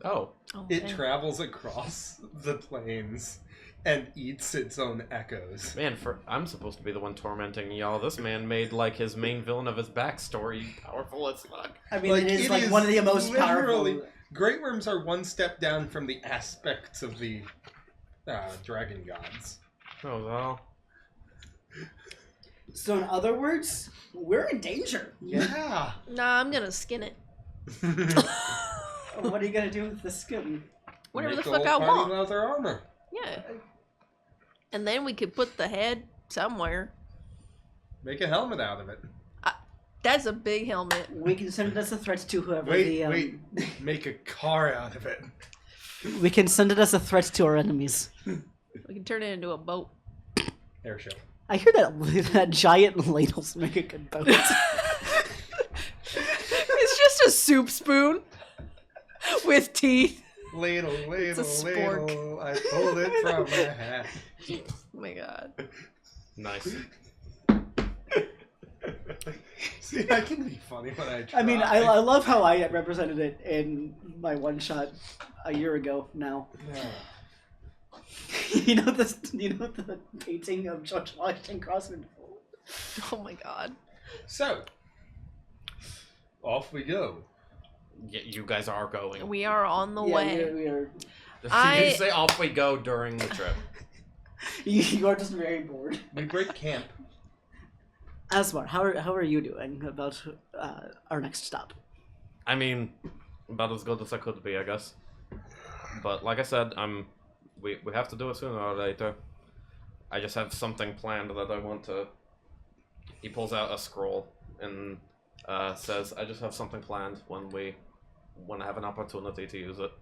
Oh. Oh, It man. travels across the plains and eats its own echoes. Man, I'm supposed to be the one tormenting y'all. This man made, like, his main villain of his backstory powerful as fuck. I mean, Like, it is it like is one of the most literally- powerful. Great worms are one step down from the aspects of the dragon gods. Oh, is that all? So in other words, we're in danger. Yeah. Nah, I'm gonna skin it. What are you gonna do with the skin? Whatever Make the the fuck whole I party want. leather armor. Yeah. And then we could put the head somewhere. Make a helmet out of it. That's a big helmet. We can send it as a threat to whoever Wait, the. wait. Make a car out of it. We can send it as a threat to our enemies. We can turn it into a boat. Airship. I hear that giant ladles make a good boat. It's just a soup spoon with teeth. Ladle, a ladle, spork. ladle. I pulled it from my hat. Oh my god. Nice. See, I can be funny when I try. I mean, I love how I represented it in my one shot a year ago. Now, Yeah. you know the painting of George Washington crossing. Oh my god. So, off we go. Yeah, you guys are going. We are on the Yeah, way. we are. You say off we go during the trip. You are just very bored. We break camp. Asmar, how are you doing about our next stop? I mean, about as good as I could be, I guess. But like I said, we have to do it sooner or later. I just have something planned that I want to. He pulls out a scroll and says, "I just have something planned when I have an opportunity to use it."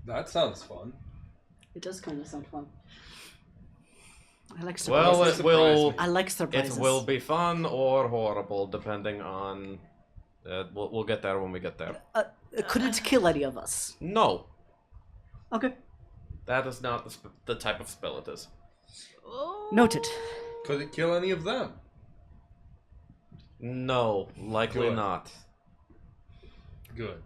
That sounds fun. It does kind of sound fun. I like surprises. Well, it will. I like surprises. It will be fun or horrible, depending on. We'll get there when we get there. Could it kill any of us? No, Okay. that is not the type of spell it is. Oh. Noted. Could it kill any of them? No, likely Good. not. Good.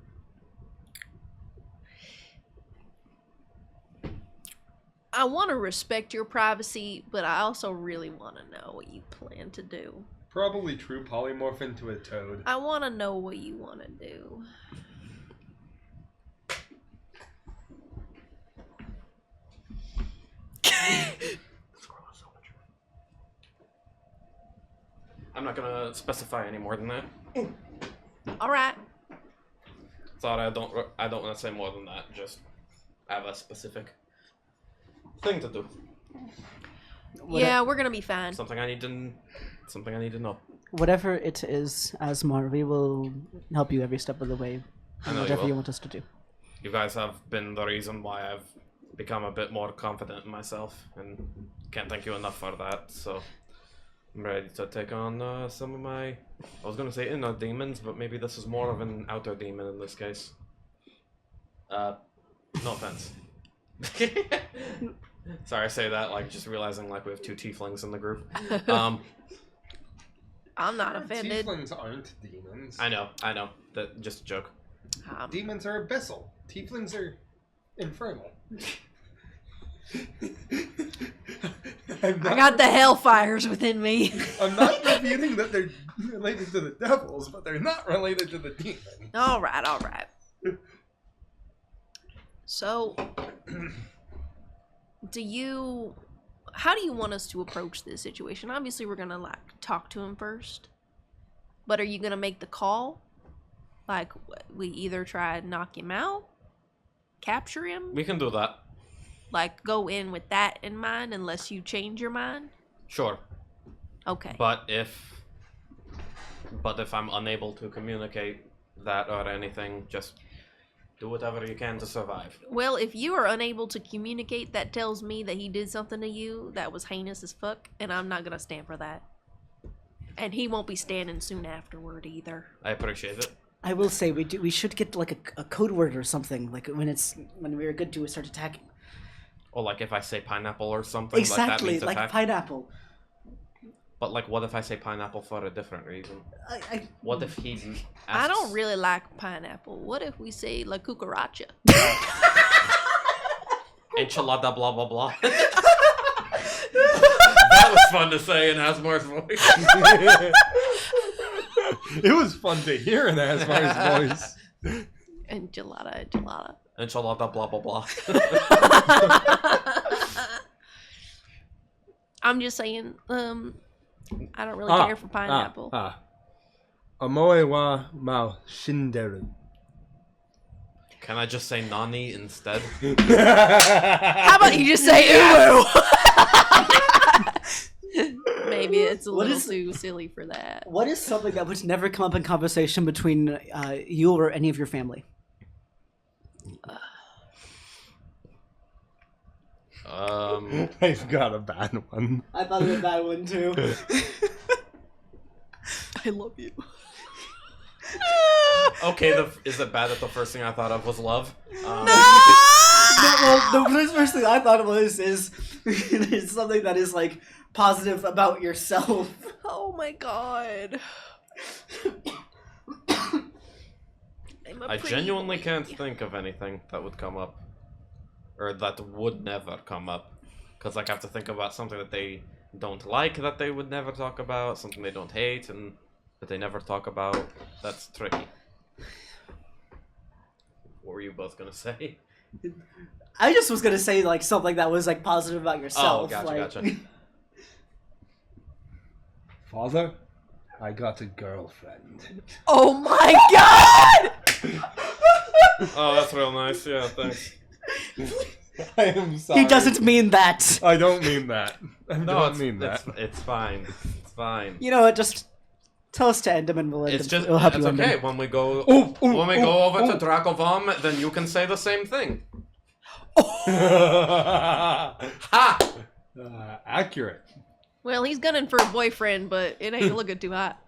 I want to respect your privacy, but I also really want to know what you plan to do. Probably true. Polymorph into a toad. I want to know what you want to do. I'm not gonna specify any more than that. All right. Thought I don't want to say more than that. Just have a specific thing to do. Yeah, we're gonna be fine. Something I need to know. Whatever it is, Asmar, we will help you every step of the way. I know you Whatever will. you want us to do. You guys have been the reason why I've become a bit more confident in myself, and can't thank you enough for that. So I'm ready to take on some of my, I was gonna say inner demons, but maybe this is more of an outer demon in this case. No offense. Sorry, I say that like just realizing like we have two tieflings in the group. I'm not offended. Tieflings aren't demons. I know, that just a joke. Demons are abyssal. Tieflings are infernal. I got the hellfires within me. I'm not refuting that they're related to the devils, but they're not related to the demons. All right, all right. So, how do you want us to approach this situation? Obviously, we're gonna like talk to him first, but are you gonna make the call? Like, we either try and knock him out, capture him, We can do that. like go in with that in mind, unless you change your mind. Sure. Okay. But if I'm unable to communicate that or anything, just do whatever you can to survive. Well, if you are unable to communicate, that tells me that he did something to you that was heinous as fuck, and I'm not gonna stand for that. And he won't be standing soon afterward either. I appreciate it. I will say we should get like a code word or something, like when we're good to start attacking. Or like if I say pineapple or something, like that Exactly, means like attack. pineapple. But like, what if I say pineapple for a different reason? I What if he asks... I don't really like pineapple. What if we say la cucaracha? Enchilada blah blah blah. That was fun to say in Asmar's voice. It was fun to hear in Asmar's voice. Enchilada. Enchilada blah blah blah. I'm just saying, I don't really care for pineapple. Amoe wa mau shinderu. Can I just say nani instead? How about you just say uwu? Maybe it's a little too silly for that. What is something that would never come up in conversation between you or any of your family? I've got a bad one. I thought of a bad one too. I love you. Okay, is it bad that the first thing I thought of was love? No, well, the first thing I thought of is it's something that is like positive about yourself. Oh my god. I genuinely can't think of anything that would come up. Or that would never come up. Because like, I have to think about something that they don't like that they would never talk about, something they don't hate and that they never talk about. That's tricky. What were you both gonna say? I just was gonna say like something that was like positive about yourself. Oh, gotcha, like... gotcha. Father, I got a girlfriend. Oh my god! Oh, that's real nice. Yeah, thanks. I am sorry. He doesn't mean that. I don't mean that. I No, don't mean that. It's fine. It's fine. You know what? Just Tell us to end him, and we'll end It's him. just We'll help it's you end okay. him. When we go Oh, over to Dracovom, then you can say the same thing. Ha! Accurate. Well, he's gunning for a boyfriend, but it ain't looking too hot.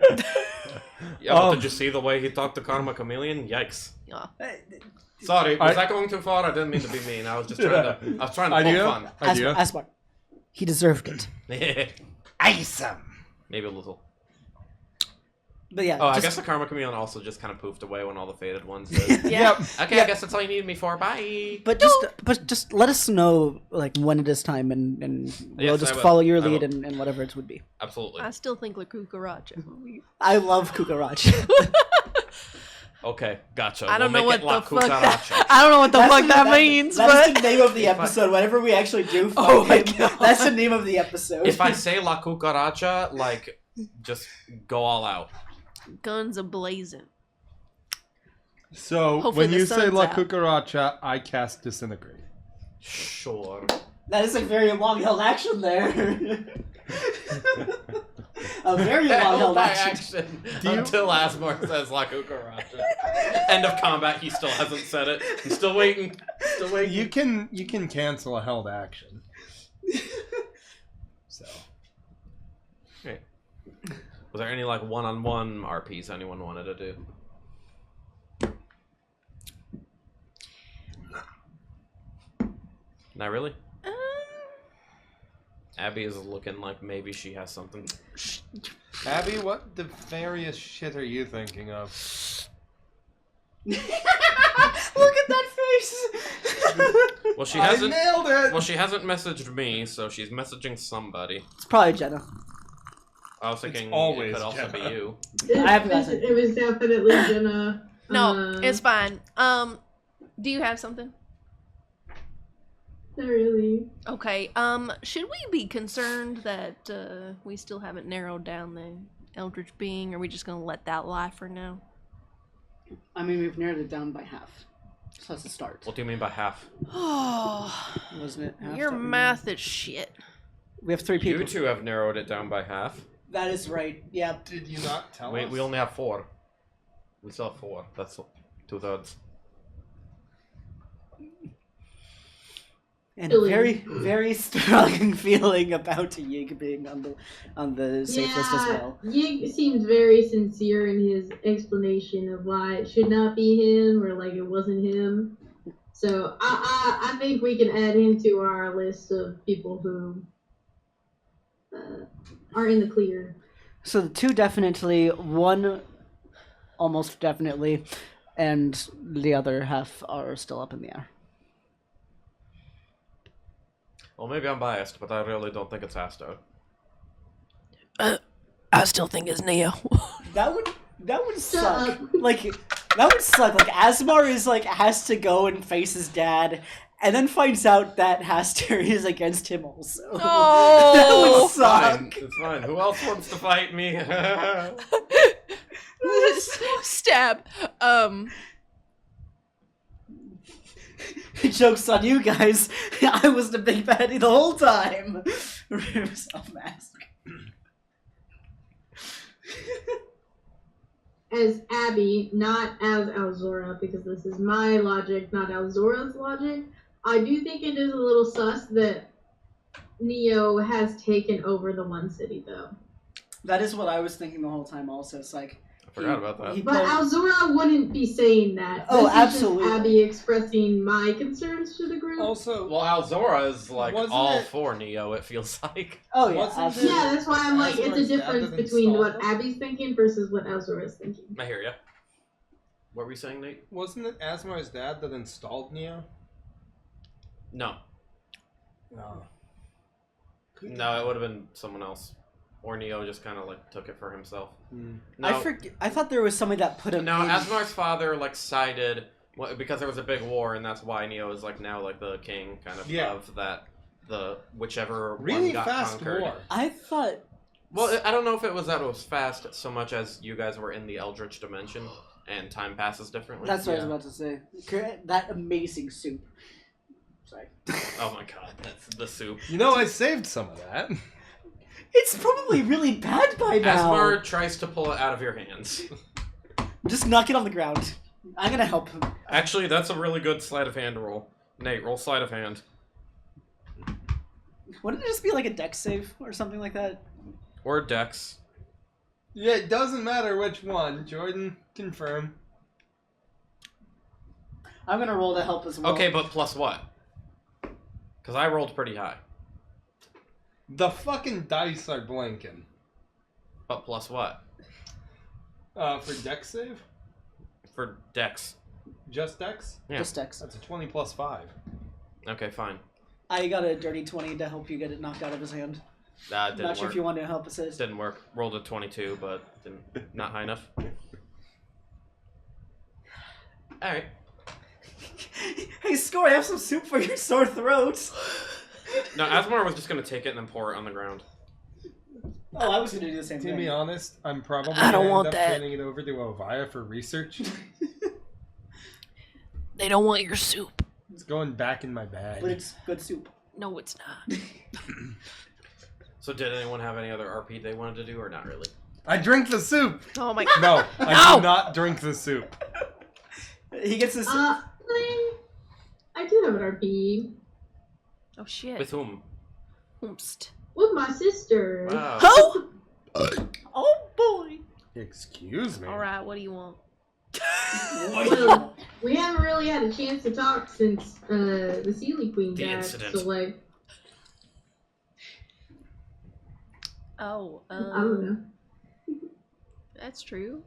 Yeah, but did you see the way he talked to Karma Chameleon? Yikes. Yeah. Sorry, was that going too far? I didn't mean to be mean. I was just trying to. I was trying to poke fun. Asmar, he deserved it. Awesome. Maybe a little. But yeah. Oh, I just- guess the Karma Chameleon also just kind of poofed away when all the faded ones did. Yeah. Okay, I guess that's all you needed me for. Bye. But just let us know like when it is time, and we'll Yes, just I will. follow your I lead will. and whatever it would be. Absolutely. I still think La Cucaracha. I love Kukaraj. Okay, gotcha. I don't We'll know make what it the La fuck that. Cucaracha. I don't know what the fuck that means, That's but the name of the episode. Whatever we actually do, Oh my him, God. that's the name of the episode. If I say La Cucaracha, like, just go all out. guns ablazing. So Hopefully when the you say sun's La out. Cucaracha, I cast Disintegrate. Sure. That is a very long-held action there. A very long-held action. Until Asmar says La Cucaracha. End of combat, he still hasn't said it. He's still waiting. Still waiting. You can cancel a held action. So Okay. Was there any, like, one-on-one RPs anyone wanted to do? Not really? Abby is looking like maybe she has something. Abby, what nefarious shit are you thinking of? Look at that face. Well, she hasn't. nailed it. Well, she hasn't messaged me, so she's messaging somebody. It's probably Jenna. I was thinking always it could also Jenna. be you. I haven't got it. It was definitely Jenna. No, it's fine. Do you have something? Not really. Okay. Should we be concerned that we still haven't narrowed down the Eldritch being, or are we just gonna let that lie for now? I mean, we've narrowed it down by half. So that's a start. What do you mean by half? Oh, Wasn't it? Half your that we math is shit. We have 3 people. You two have narrowed it down by half. That is right. Yeah. Did you not tell us? We only have 4. We still have 4. That's 2/3. And Really? very, very strong feeling about Yig being on the safe list as well. Yig seems very sincere in his explanation of why it should not be him, or like it wasn't him. So I think we can add him to our list of people who are in the clear. So the 2 definitely, 1 almost definitely, and the other half are still up in the air. Well, maybe I'm biased, but I really don't think it's Asto. I still think it's Neo. That would suck. up. Like that would suck. Like Asmar is like has to go and face his dad, and then finds out that Haster is against him also. No. That would It's fine. suck. It's fine. Who else wants to fight me? Stab. Joke's on you guys. I was the big baddie the whole time. Himself mask. As Abby, not as Alzora, because this is my logic, not Alzora's logic. I do think it is a little sus that Neo has taken over the one city, though. That is what I was thinking the whole time. Also, it's like I forgot about that. But Alzora wouldn't be saying that. Oh, This is absolutely. just Abby expressing my concerns to the group. Also, Well, Alzora is like Wasn't all it- for Neo, it feels like. oh yeah, Wasn't absolutely. Yeah, that's why I'm like, it's a Alzora's dad difference that between installed what them? Abby's thinking versus what Alzora's thinking. I hear ya. What were you saying, Nate? wasn't it Asmar's dad that installed Neo? No. No. No, it would have been someone else. Or Neo just kind of like took it for himself. Hmm. No, I thought there was somebody that put him. no, in. Asmar's father like sided because there was a big war, and that's why Neo is like now like the king kind of Yeah. of that whichever Really one got fast conquered. war. I thought. Well, I don't know if it was that it was fast so much as you guys were in the Eldritch dimension and time passes differently. That's what I Yeah. was about to say. That amazing soup. Sorry. Oh my god, that's the soup. You know, I saved some of that. It's probably really bad by now. Asmar tries to pull it out of your hands. Just knock it on the ground. I'm gonna help him. Actually, that's a really good sleight of hand roll. Nate, roll sleight of hand. Wouldn't it just be like a dex save or something like that? Or dex. Yeah, it doesn't matter which one. Jordan, confirm. I'm gonna roll to help as well. Okay, but plus what? Because I rolled pretty high. The fucking dice are blinking. But plus what? For dex save? For dex. Just dex? Yeah. Just dex. That's a 20 plus 5. Okay, fine. I got a dirty 20 to help you get it knocked out of his hand. Didn't Not sure work. if you want to help assist. Didn't work. Rolled a 22, but not high enough. Alright. Hey, Score, I have some soup for your sore throat. No, Asmar was just going to take it and then pour it on the ground. Oh, I was gonna do the same To thing. be honest, I'm probably I don't gonna want end up that. handing it over to Ovia for research. They don't want your soup. It's going back in my bag. But it's good soup. No, it's not. So did anyone have any other RP they wanted to do or not really? I drink the soup! Oh my No, I No! do not drink the soup. He gets this. I do have an RP Oh shit. With whom? Oomst. with my sister. Wow. Who? Oh boy. Excuse me. Alright, what do you want? Well, we haven't really had a chance to talk since the Sealy Queen The died. incident. So like, Oh, I don't know. that's true.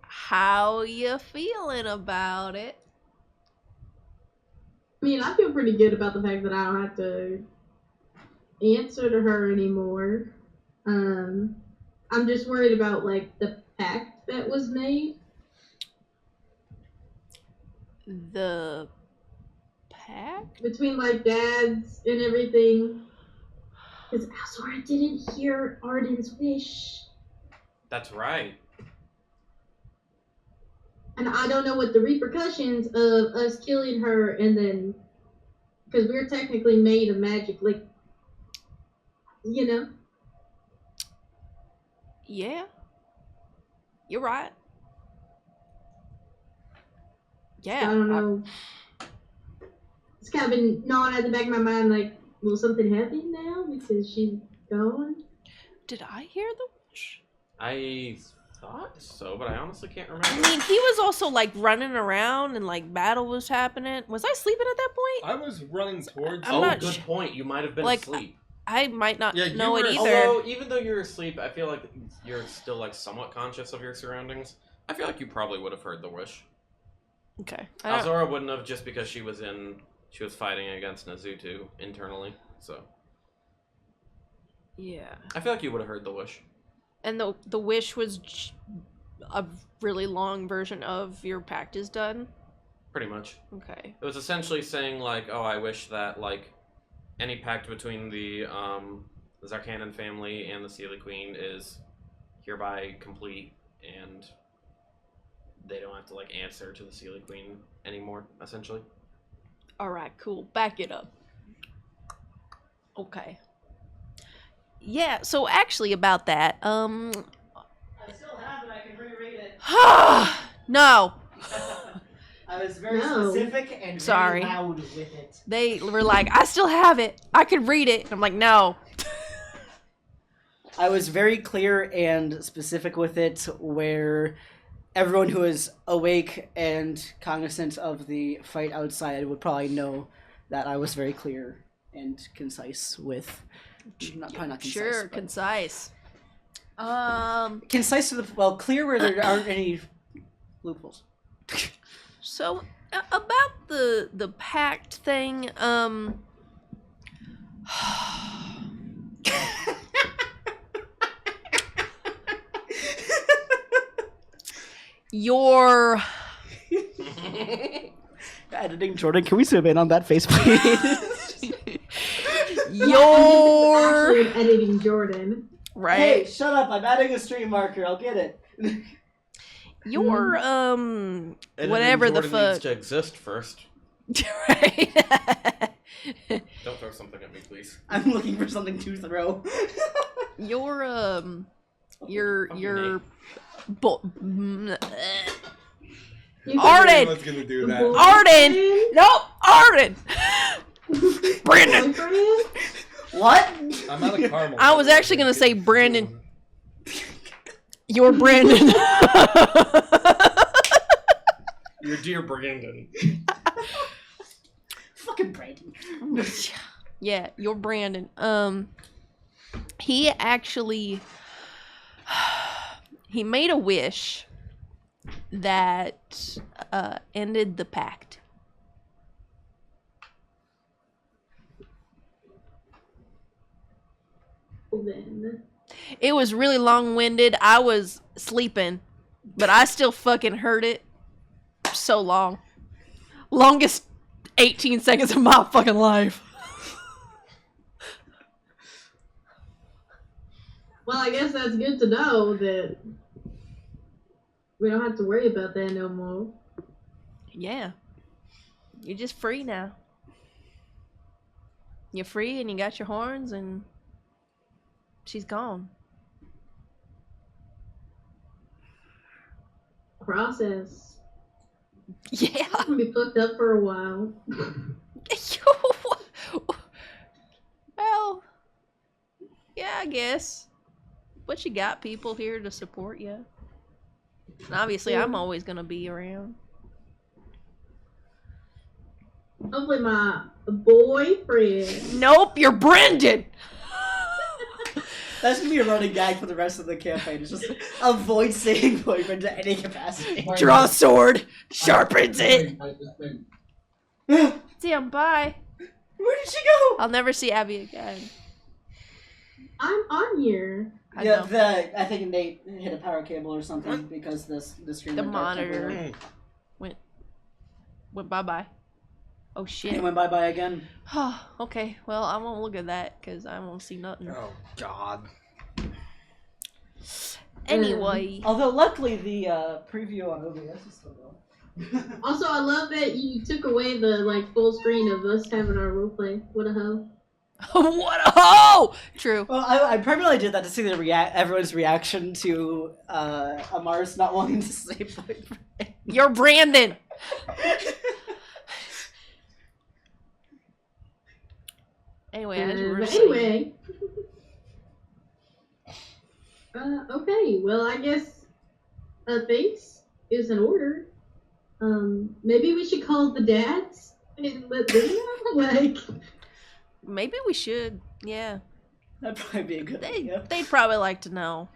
How you feeling about it? I mean, I feel pretty good about the fact that I don't have to answer to her anymore. I'm just worried about like the pact that was made. The pack? Between like dads and everything. Because Asmar didn't hear Arden's wish. That's right. And I don't know what the repercussions of us killing her and then. Because we're technically made of magic, like. You know? Yeah. You're right. Yeah. So I don't know. It's kind of been gnawing at the back of my mind, like, will something happen now because she's gone? Did I hear the wish? I thought so, but I honestly can't I remember. mean, he was also like running around and like battle was happening. Was I sleeping at that point? I was running towards. I'm not good sh- point. You might have been like, asleep. I might not Yeah, you know it were- either. Although, even though you're asleep, I feel like you're still like somewhat conscious of your surroundings. I feel like you probably would have heard the wish. Okay. I don't- Azora wouldn't have, just because she was fighting against Nazutu internally. So Yeah. I feel like you would have heard the wish. And the wish was a really long version of your pact is done. Pretty much. Okay. It was essentially saying like, oh, I wish that like any pact between the Zarkanan family and the Sealy Queen is hereby complete, and they don't have to like answer to the Sealy Queen anymore, essentially. All right. Cool. Back it up. Okay. Yeah. So actually, about that, I still have it. I can reread it. no. I was very No. specific and Sorry. very loud with it. They were like, I still have it. I could read it. And I'm like, no. I was very clear and specific with it, where everyone who is awake and cognizant of the fight outside would probably know that I was very clear and concise with. Probably not concise. Sure, but concise. concise to the clear where there aren't any loopholes. So about the pact thing, your Editing Jordan, can we zoom in on that face, please? your Actually, editing Jordan. right. Hey, shut up! I'm adding a stream marker. I'll get it. Your Editing whatever the Jordan fuck. needs to exist first. Right. Don't throw something at me, please. I'm looking for something to throw. Your your You Arden! was gonna do that. Arden! Nope, Arden. Brandon. Boyfriend? What? I'm out of caramel. I was actually gonna say Brandon. You're Brandon. Your dear Brandon. Fucking Brandon. Yeah, you're Brandon. He actually he made a wish that ended the pact. Then. It was really long-winded. I was sleeping, but I still fucking heard it so long. Longest 18 seconds of my fucking life. Well, I guess that's good to know that we don't have to worry about that no more. Yeah. You're just free now. You're free and you got your horns and she's gone. Process. Yeah. I'm gonna be fucked up for a while. Well, yeah, I guess. But you got people here to support you. And obviously, I'm always gonna be around. Hopefully my boyfriend. Nope, you're Brendan! That's gonna be a running gag for the rest of the campaign. It's just avoid saying boyfriend to any capacity. Draw a sword, sharpens it. Damn, bye. Where did she go? I'll never see Abby again. I'm on here. I Yeah, know. I think Nate hit a power cable or something because the screen The went dark monitor temporarily. went bye-bye. Oh, shit. It went bye-bye again. Okay, well, I won't look at that because I won't see nothing. Oh God. Anyway. Although luckily the preview on OBS is still going. Also, I love that you took away the full screen of us having our roleplay. What a hoe. What a hoe! True. Well, I primarily did that to see everyone's reaction to Amar's not wanting to say boyfriend. You're Brandon! Anyway, as you were But saying. anyway. Okay, well, I guess thanks is in order. Maybe we should call the dads and let them know, Maybe we should. Yeah. That'd probably be a good idea. They'd probably like to know.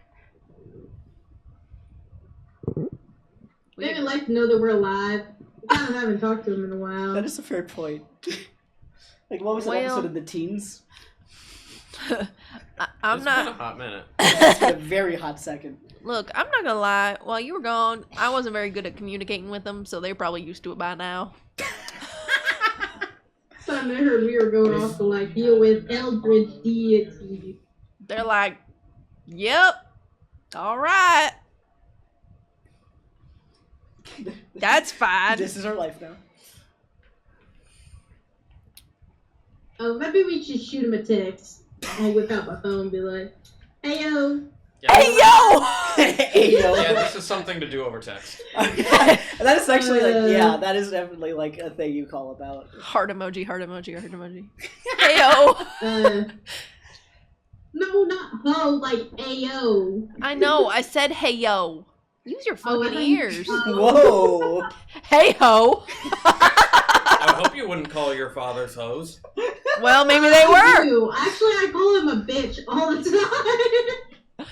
They'd like to know that we're alive. We kind of haven't talked to them in a while. That is a fair point. What was that episode of the teens? I'm It's not. been a hot minute. It's been a very hot second. Look, I'm not gonna lie. While you were gone, I wasn't very good at communicating with them, so they're probably used to it by now. Time they heard we were going off to deal with eldritch deities. They're like, "Yep, all right, that's fine." This is our life now. Oh, maybe we should shoot him a text. I'll whip out my phone and be like, "Hey yo." Yeah, Hey yo! Hey, yo. yeah, this is something to do over text. That is actually that is definitely a thing you call about. Heart emoji, heart emoji, heart emoji. Hey yo! No, not ho, ayo. I know. I said hey yo. Use your Oh, I fucking thought you- ears. Whoa! Hey ho. I hope you wouldn't call your father's hoes. Well, maybe they were. do. Actually, I call him a bitch all the time.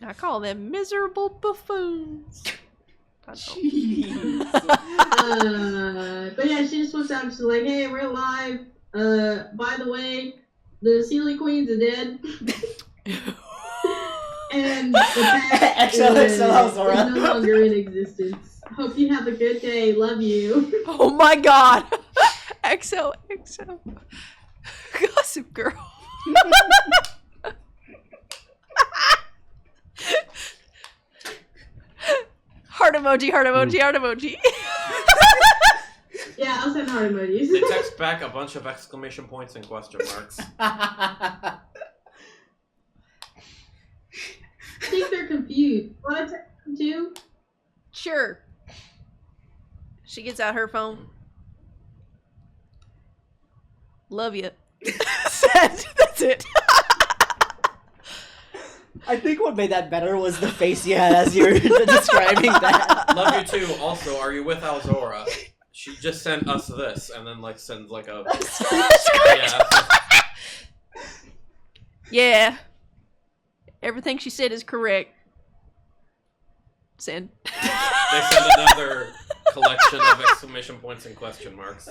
I call them miserable buffoons. I don't. Jeez. But yeah, she just wants out and she's like, "Hey, we're alive. By the way, the Sealy Queens are dead." And the pack is no longer in existence. Hope you have a good day. Love you. Oh my god. XOXO. Gossip Girl. Heart emoji, heart emoji, heart emoji. Yeah, I'll send heart emojis. They text back a bunch of exclamation points and question marks. I think they're confused. Want to text them too? Sure. She gets out her phone. Love you. That's it. I think what made that better was the face you had as you were describing that. Love you too. Also, are you with Alzora? She just sent us this, and then like sends like a yeah. Yeah. Everything she said is correct. Send. They send another collection of exclamation points and question marks.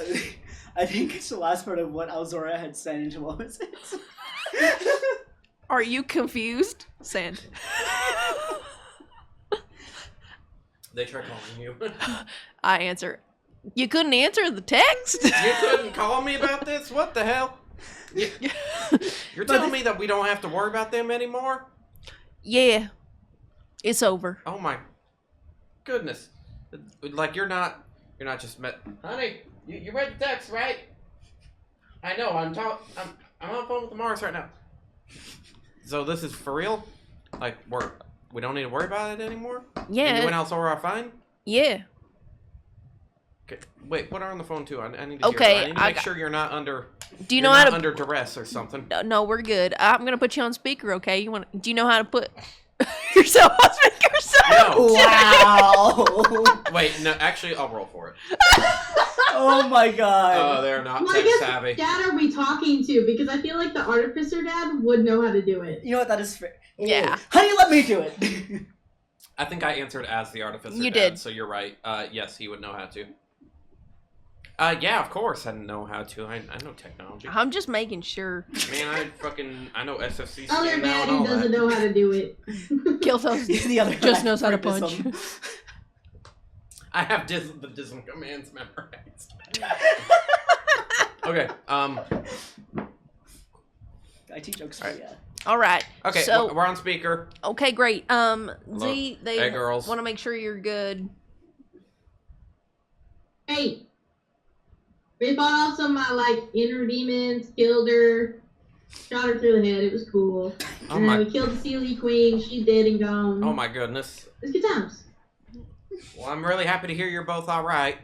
I think it's the last part of what Alzora had sent. What was it? Are you confused? Send. They try calling you. I answer. You couldn't answer the text? You couldn't call me about this? What the hell? You're telling me that we don't have to worry about them anymore? Yeah. It's over. Oh my goodness. Like you're not just honey, you read the text, right? I know, I'm on the phone with the Mars right now. So this is for real? Like we don't need to worry about it anymore? Yeah. And you and Alzora are fine? Yeah. Okay. Wait, put her on the phone too. I need to Okay, hear her. I need to make sure you're not under Do you know how to under duress or something. No, we're good. I'm gonna put you on speaker, okay? Do you know how to put yourself on speaker? No. Wow. Wait, no, actually I'll roll for it. Oh my Oh, god. they're not Well, I tech guess savvy. Dad are we talking to? Because I feel like the artificer dad would know how to do it. You know what? That is fair. Yeah. Honey, let me do it. I think I answered as the artificer. You dad, did. So you're right. Yes, he would know how to. Yeah, of course I know how to. I know technology. I'm just making sure. Man, I know SFC Other scan now dad and who all doesn't that. know how to do it. Kilthos The other just guy knows how to for punch. Dism. I have the Dism commands memorized. Okay, I teach jokes Alright. for you. All right. okay, So we're on speaker. okay, great. Z, they Hey, girls. want to make sure you're good. Hey, we fought off some of my like inner demons, killed her, shot her through the head. It was cool. Oh And my, we killed the Sealy Queen. She's dead and gone. oh my goodness. It's good times. Well, I'm really happy to hear you're both all right.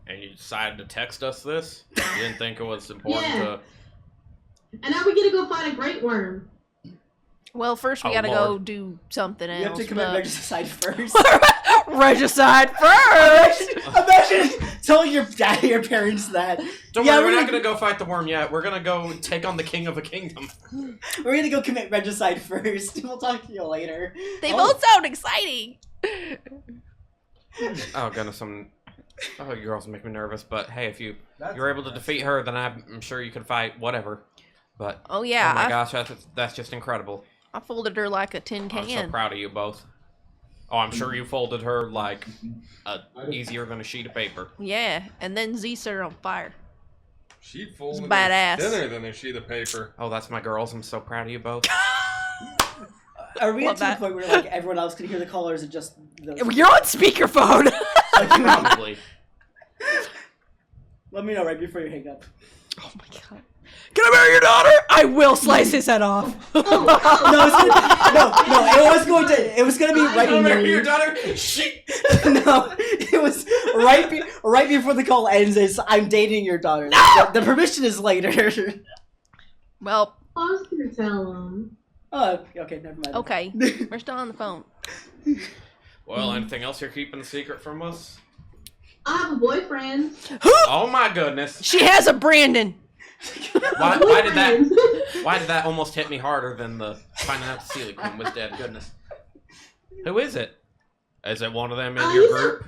And you decided to text us this? You didn't think it was important Yeah. to... And now we get to go fight a great worm. Well, first we Oh, gotta go Lord. do something else. You have to commit but- regicide first. Regicide first. Imagine telling your dad, your parents that. Don't Yeah, worry, we're we're not gonna go fight the worm yet. We're gonna go take on the king of a kingdom. We're gonna go commit regicide first. We'll talk to you later. They Oh. both sound exciting. Oh goodness, oh, you girls make me nervous. But hey, if you're able to defeat her, then I'm sure you can fight whatever. But Oh yeah, oh my gosh, that's just incredible. I folded her like a tin I'm so can. proud of you both. Oh, I'm sure you folded her like easier than a sheet of paper. Yeah, and then Z set her on fire. She folded badass. thinner than a sheet of paper. Oh, that's my girls. I'm so proud of you both. Are we Love at that. the point where like everyone else can hear the call, or is it just the? You're on speakerphone. Probably. Let me know right before you hang up. Oh my god. Can I marry your daughter? I will slice his head off. No, it was gonna be right in Your daughter. She. No, it was right before the call ends. Is I'm dating your daughter. The permission is later. Well, I was gonna tell him. Oh, okay, never mind. okay. We're still on the phone. Well, anything else you're keeping secret from us? I have a boyfriend. Oh my goodness! She has a Brandon. Why did that almost hit me harder than the finding out the Sealy Queen was dead? Goodness. Who is it? Is it one of them in your he's group?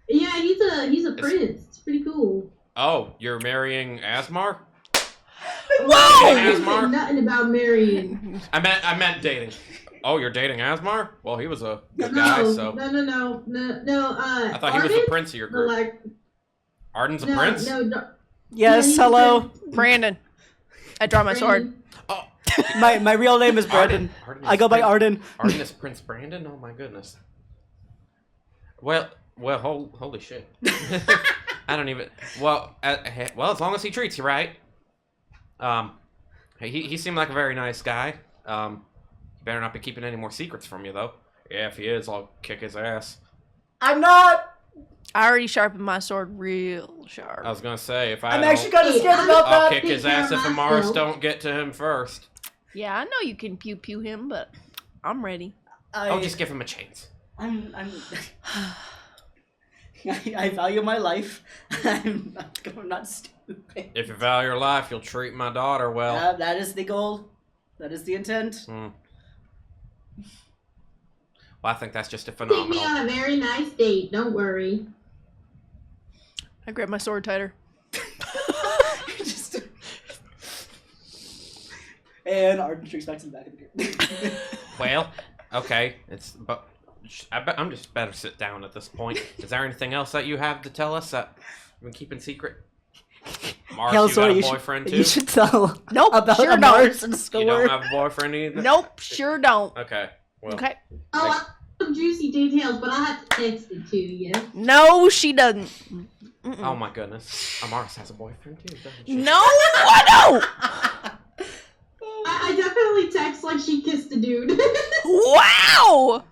Yeah, he's a prince. It's pretty cool. Oh, you're marrying Asmar? Whoa! Hey, I didn't say Asmar? nothing about marrying. I meant dating. Oh, you're dating Asmar? Well, he was a good No, guy, so no. I thought he was the prince of your group. Like, Arden's a no, prince? no, Yes, he's hello. a prince. Brandon. I draw my sword. Oh, My real name is Brandon. Arden I is go by Prince- Arden. Arden is Prince Brandon? Oh my goodness. Well, holy shit. I don't even. Well, as long as he treats you right. He seemed like a very nice guy. He better not be keeping any more secrets from you, though. Yeah, if he is, I'll kick his ass. I'm not. I already sharpened my sword real sharp. I was gonna say, if I'm actually kind of scared about I'll that. kick his ass if Amaris don't get to him first. Yeah, I know you can pew pew him, but I'm ready. I'll just give him a chance. I value my life. I'm not stupid. If you value your life, you'll treat my daughter well. That is the goal. That is the intent. Well, I think that's just a Take me phenomenal. on a very nice date. Don't worry. I grab my sword tighter. And Arden shrinks back to the back of the group. Well, okay, I'm just better sit down at this point. Is there anything else that you have to tell us that you've been keeping secret? Mars, Hell, you sorry, got a boyfriend too? You should tell Nope, about sure Mars don't. and Score. You don't have a boyfriend either? Nope, sure don't. Okay. Well, Okay. Oh, I have some juicy details, but I have to text it to you. No, she doesn't. Mm-mm. oh my goodness. Amaris has a boyfriend too, doesn't she? No, I don't. I definitely text like she kissed a dude. Wow.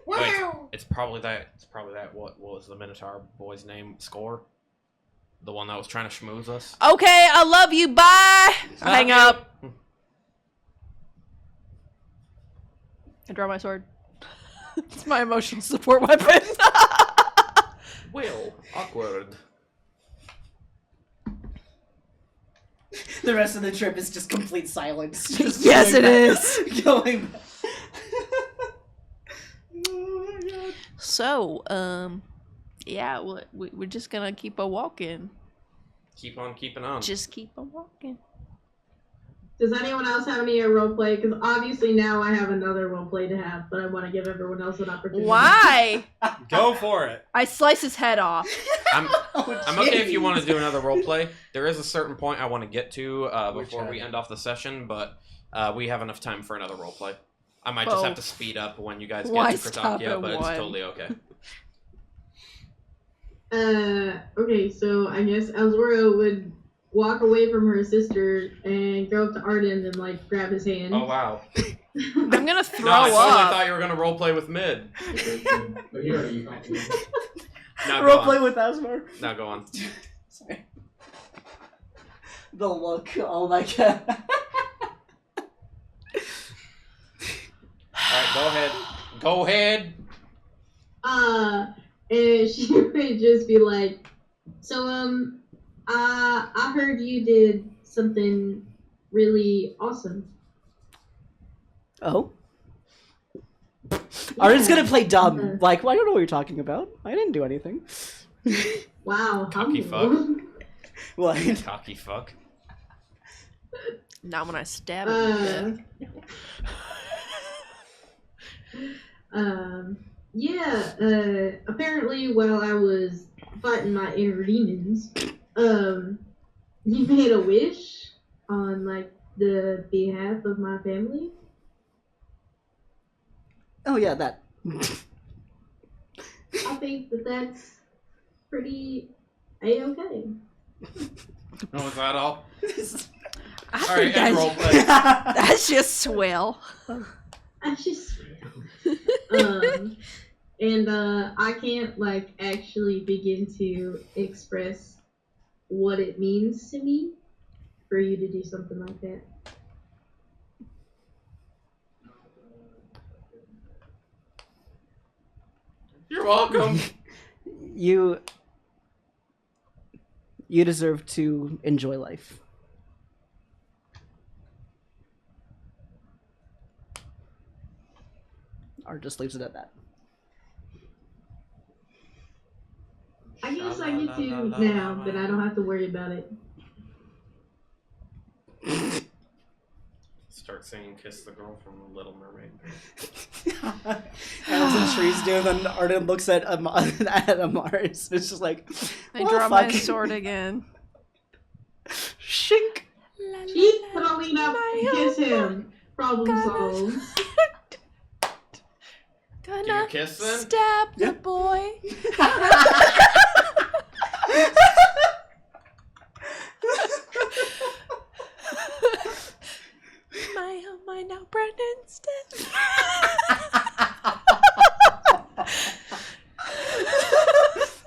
Wait, it's probably that. What was the Minotaur boy's name? Score? The one that was trying to schmooze us? Okay, I love you. Bye. Hang up. I draw my sword. It's my emotional support weapon. Well, awkward. The rest of the trip is just complete silence. Just Yes, going it back- is. Going back. Oh my god. So, yeah, we're just gonna keep a walking. Keep on keeping on. Just keep a walking. Does anyone else have any roleplay? Because obviously now I have another roleplay to have, but I want to give everyone else an opportunity. Why? Go for it. I slice his head off. I'm Oh, okay if you jeez. want to do another roleplay. There is a certain point I want to get to before we one? end off the session, but we have enough time for another roleplay. I might just have to speed up when you guys Why get to stop Kratakia, at but it's one? totally okay. Okay, so I guess Elzora would walk away from her sister and go up to Arden and like grab his hand. Oh wow! I'm gonna throw No, I totally up. thought you were gonna roleplay with Mid. But you already got me. Now go Roleplay on. with Asmar. Now go on. Sorry. The look. Oh my god. All right, go ahead. Go ahead. And she would just be like, so, I heard you did something really awesome. Oh. Arden's gonna play dumb. Uh, Like, well, I don't know what you're talking about. I didn't do anything. Wow. Cocky humble. What? Cocky fuck. Not when I stab him to death. Yeah, apparently while I was fighting my inner demons, you made a wish on, like, the behalf of my family. Oh yeah, that. I think that that's pretty A-okay. Oh, is that all? I All right, think end that's, roleplay. that's just swell. I just and I can't like actually begin to express what it means to me for you to do something like that. You're welcome. You deserve to enjoy life. Art just leaves it at that. I guess I get to now that I don't have to worry about it. Start singing "Kiss the Girl" from The Little Mermaid. As the trees do, then Arden looks at Amaris. It's just like, I well, draw my fuck. sword again. Shink. Keep throwing up and kiss him. Problem solved. Give you Gonna a kiss then? stab Yeah. the boy. Oh my, now Brendan's dead.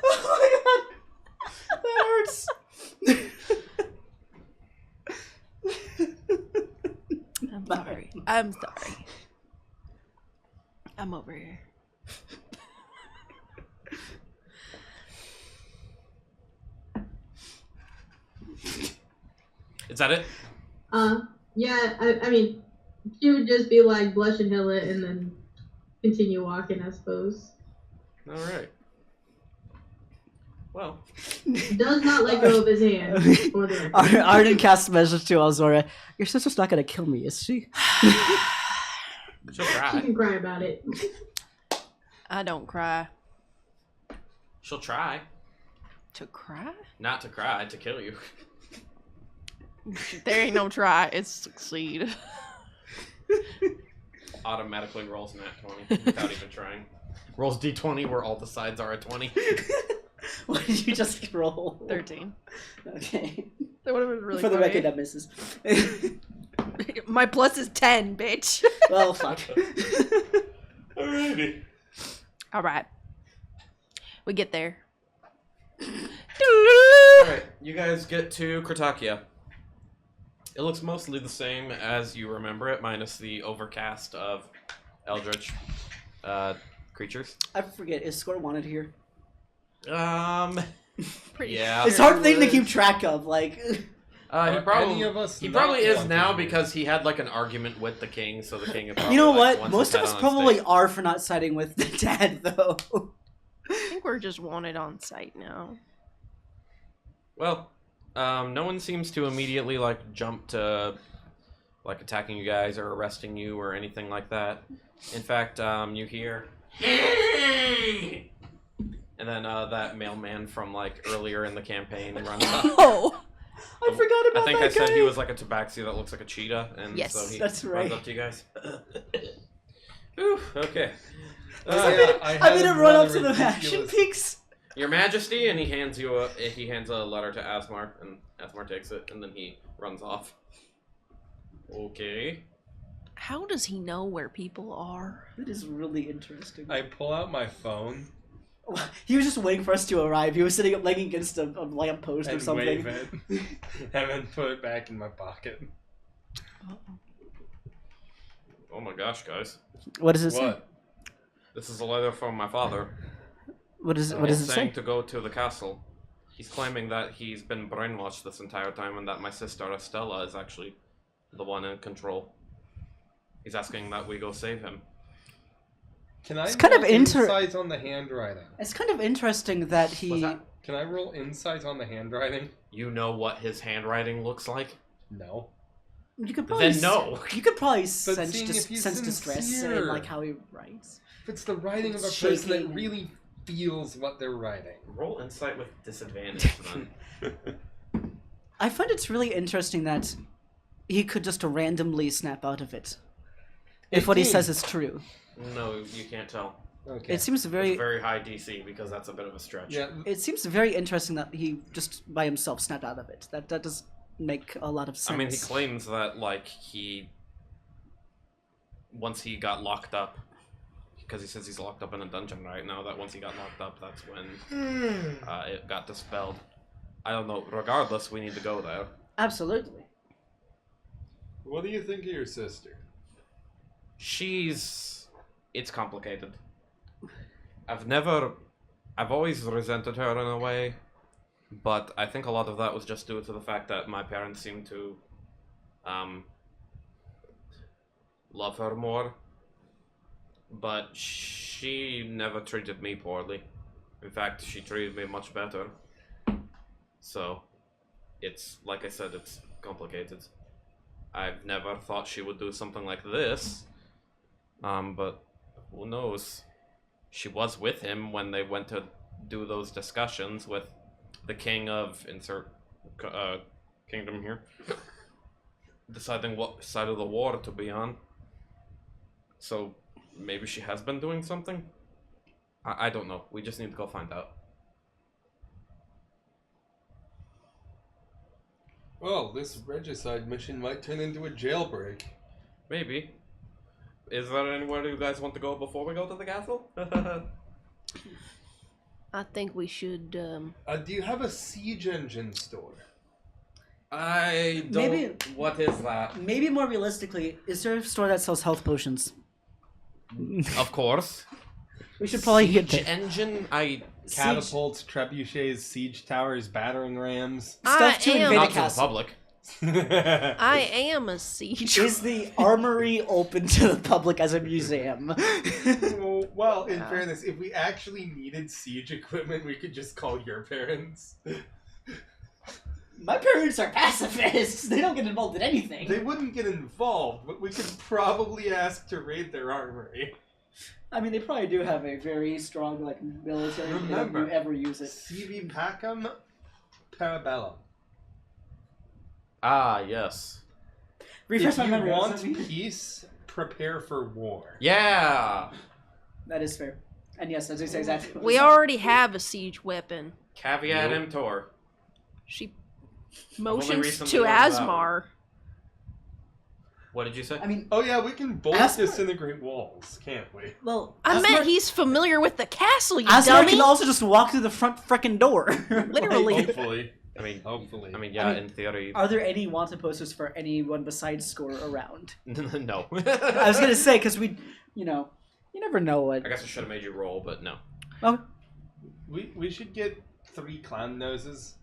Oh my god, that hurts. I'm sorry. I'm sorry. I'm over here. Is that it? Yeah, I mean, she would just be like blush and hill it and then continue walking, I suppose. All right. Well, Does not let go of his hand. For the record. Arden casts a message to Alzora. Your sister's not gonna kill me, is she? she'll She try. can cry about it. I don't cry. She'll try. To cry? Not to cry, to kill you. There ain't no try. It's succeed. Automatically rolls nat 20 without even trying. Rolls d20 where all the sides are a 20. What did you just roll? 13. Okay. That would have been really For the funny. record, that misses. My plus is 10, bitch. Well, fuck. Alrighty. All right. We get there. Alright, you guys get to Kratakia. It looks mostly the same as you remember it, minus the overcast of eldritch creatures. I forget, is Score wanted here? Pretty Yeah. It's a hard thing to keep track of, like... He Are probably, any of us he not probably is wanting now to? because he had like an argument with the king, so the king. Probably, You know like, what? wants Most his of head us on his probably stake. are for not siding with the dad, though. I think we're just wanted on site now. Well, no one seems to immediately like jump to like attacking you guys or arresting you or anything like that. In fact, you hear, "Hey!" And then that mailman from like earlier in the campaign runs up. Oh! I forgot about I think that I said guy. he was like a tabaxi that looks like a cheetah, and Yes, so he that's right. runs up to you guys. Ooh, okay. I made him run up to the Action ridiculous- Peaks. Your Majesty, and he hands a letter to Asmar, and Asmar takes it, and then he runs off. Okay. How does he know where people are? That is really interesting. I pull out my phone He was just waiting for us to arrive. He was sitting up leaning against a lamppost or and something. wave it, and then put it back in my pocket. Oh my gosh, guys. What does it say? What? This is a letter from my father. What does it saying say? to go to the castle. He's claiming that he's been brainwashed this entire time and that my sister Estella is actually the one in control. He's asking that we go save him. Can I It's kind of roll insights on the handwriting? It's kind of interesting that he. What's that? Can I roll insights on the handwriting? You know what his handwriting looks like? No. You could probably. Then no. You could probably sense, seeing if he's sense distress in sincere. like how he writes. If it's the writing of a It's person that shaking. really feels what they're writing. Roll insight with disadvantage, then. I find it's really interesting that he could just randomly snap out of it. If what he 18. says is true. No, you can't tell. Okay. It seems It's very. very high DC because that's a bit of a stretch. Yeah. It seems very interesting that he just by himself snapped out of it. That does make a lot of sense. I mean, he claims that, like, once he got locked up, because he says he's locked up in a dungeon right now, that once he got locked up, that's when it got dispelled. I don't know. Regardless, we need to go there. Absolutely. What do you think of your sister? It's complicated. I've always resented her in a way, but I think a lot of that was just due to the fact that my parents seemed to, love her more. But she never treated me poorly. In fact, she treated me much better. So, it's, like I said, it's complicated. I've never thought she would do something like this. But who knows? She was with him when they went to do those discussions with the king of insert kingdom here, deciding what side of the war to be on. So maybe she has been doing something. I don't know. We just need to go find out. Well, this regicide mission might turn into a jailbreak. Maybe. Is there anywhere you guys want to go before we go to the castle? I think we should. Do you have a siege engine store? I don't. Maybe- What is that? Maybe more realistically, is there a store that sells health potions? Of course. We should probably get Siege that. engine. Catapults, trebuchets, siege towers, battering rams. Stuff to I am- invade a Not to the castle. public. I am a siege. Is the armory open to the public as a museum? Well, in fairness, if we actually needed siege equipment, we could just call your parents. My parents are pacifists. They don't get involved in anything. They wouldn't get involved, but we could probably ask to raid their armory. I mean, they probably do have a very strong like military. Remember, if you ever use it. Civi Pacem Parabellum. Ah, yes. Refresh If my you memory. what want does that mean? peace, prepare for war. Yeah. That is fair. And yes, that's exactly what We it already have a siege weapon. Caveat Nope. emptor. She only motions recently to learned that Asmar. What did you say? I mean, Oh yeah, we can both Asmar- disintegrate walls, can't we? well, I Asmar- meant he's familiar with the castle, you Asmar dummy. can also just walk through the front frickin' door. Literally. Hopefully. Hopefully. I mean, Yeah, I mean, in theory. Are there any wanted posters for anyone besides Score around? No. I was gonna say because you never know what. I guess I should have made you roll, but no. Oh, we should get 3 clown noses.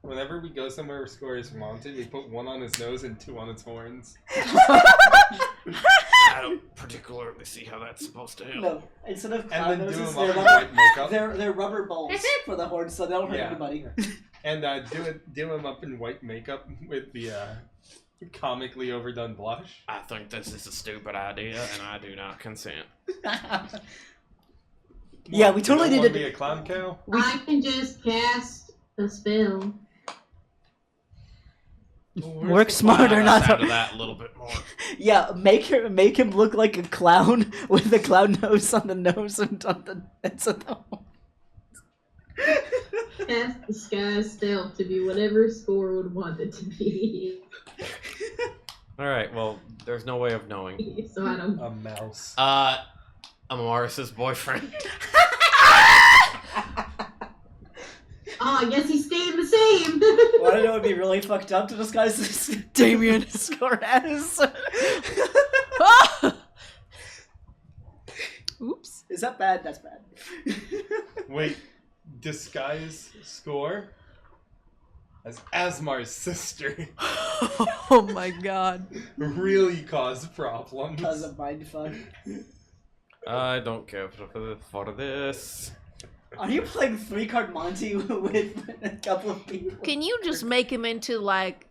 Whenever we go somewhere where Score is wanted, we put 1 on his nose and 2 on its horns. I don't particularly see how that's supposed to help. no! Instead of clown And then do noses, them up they're in rubber, white makeup. they're rubber balls for the horns, so they don't hurt Yeah. anybody. And do him up in white makeup with the comically overdone blush. I think this is a stupid idea, and I do not consent. Yeah, we totally you don't need want to be a clown cow. I can just cast a spell. Work smarter, not Out of that a little bit more. Yeah, make him look like a clown with a clown nose on the nose and on the ends of the horn. Cast disguise stealth to be whatever Score would want it to be. All right. Well, there's no way of knowing. So I don't. A mouse. I'm Morris's boyfriend. Oh, I guess he's staying the same. Well, I know it'd be really fucked up to disguise this Damien Score as. Oops. Is that bad? That's bad. Wait, disguise Score as Asmar's sister Oh my god. really cause problems. Because of mindfuck. I don't care for this. Are you playing 3-card Monty with a couple of people? Can you just make him into like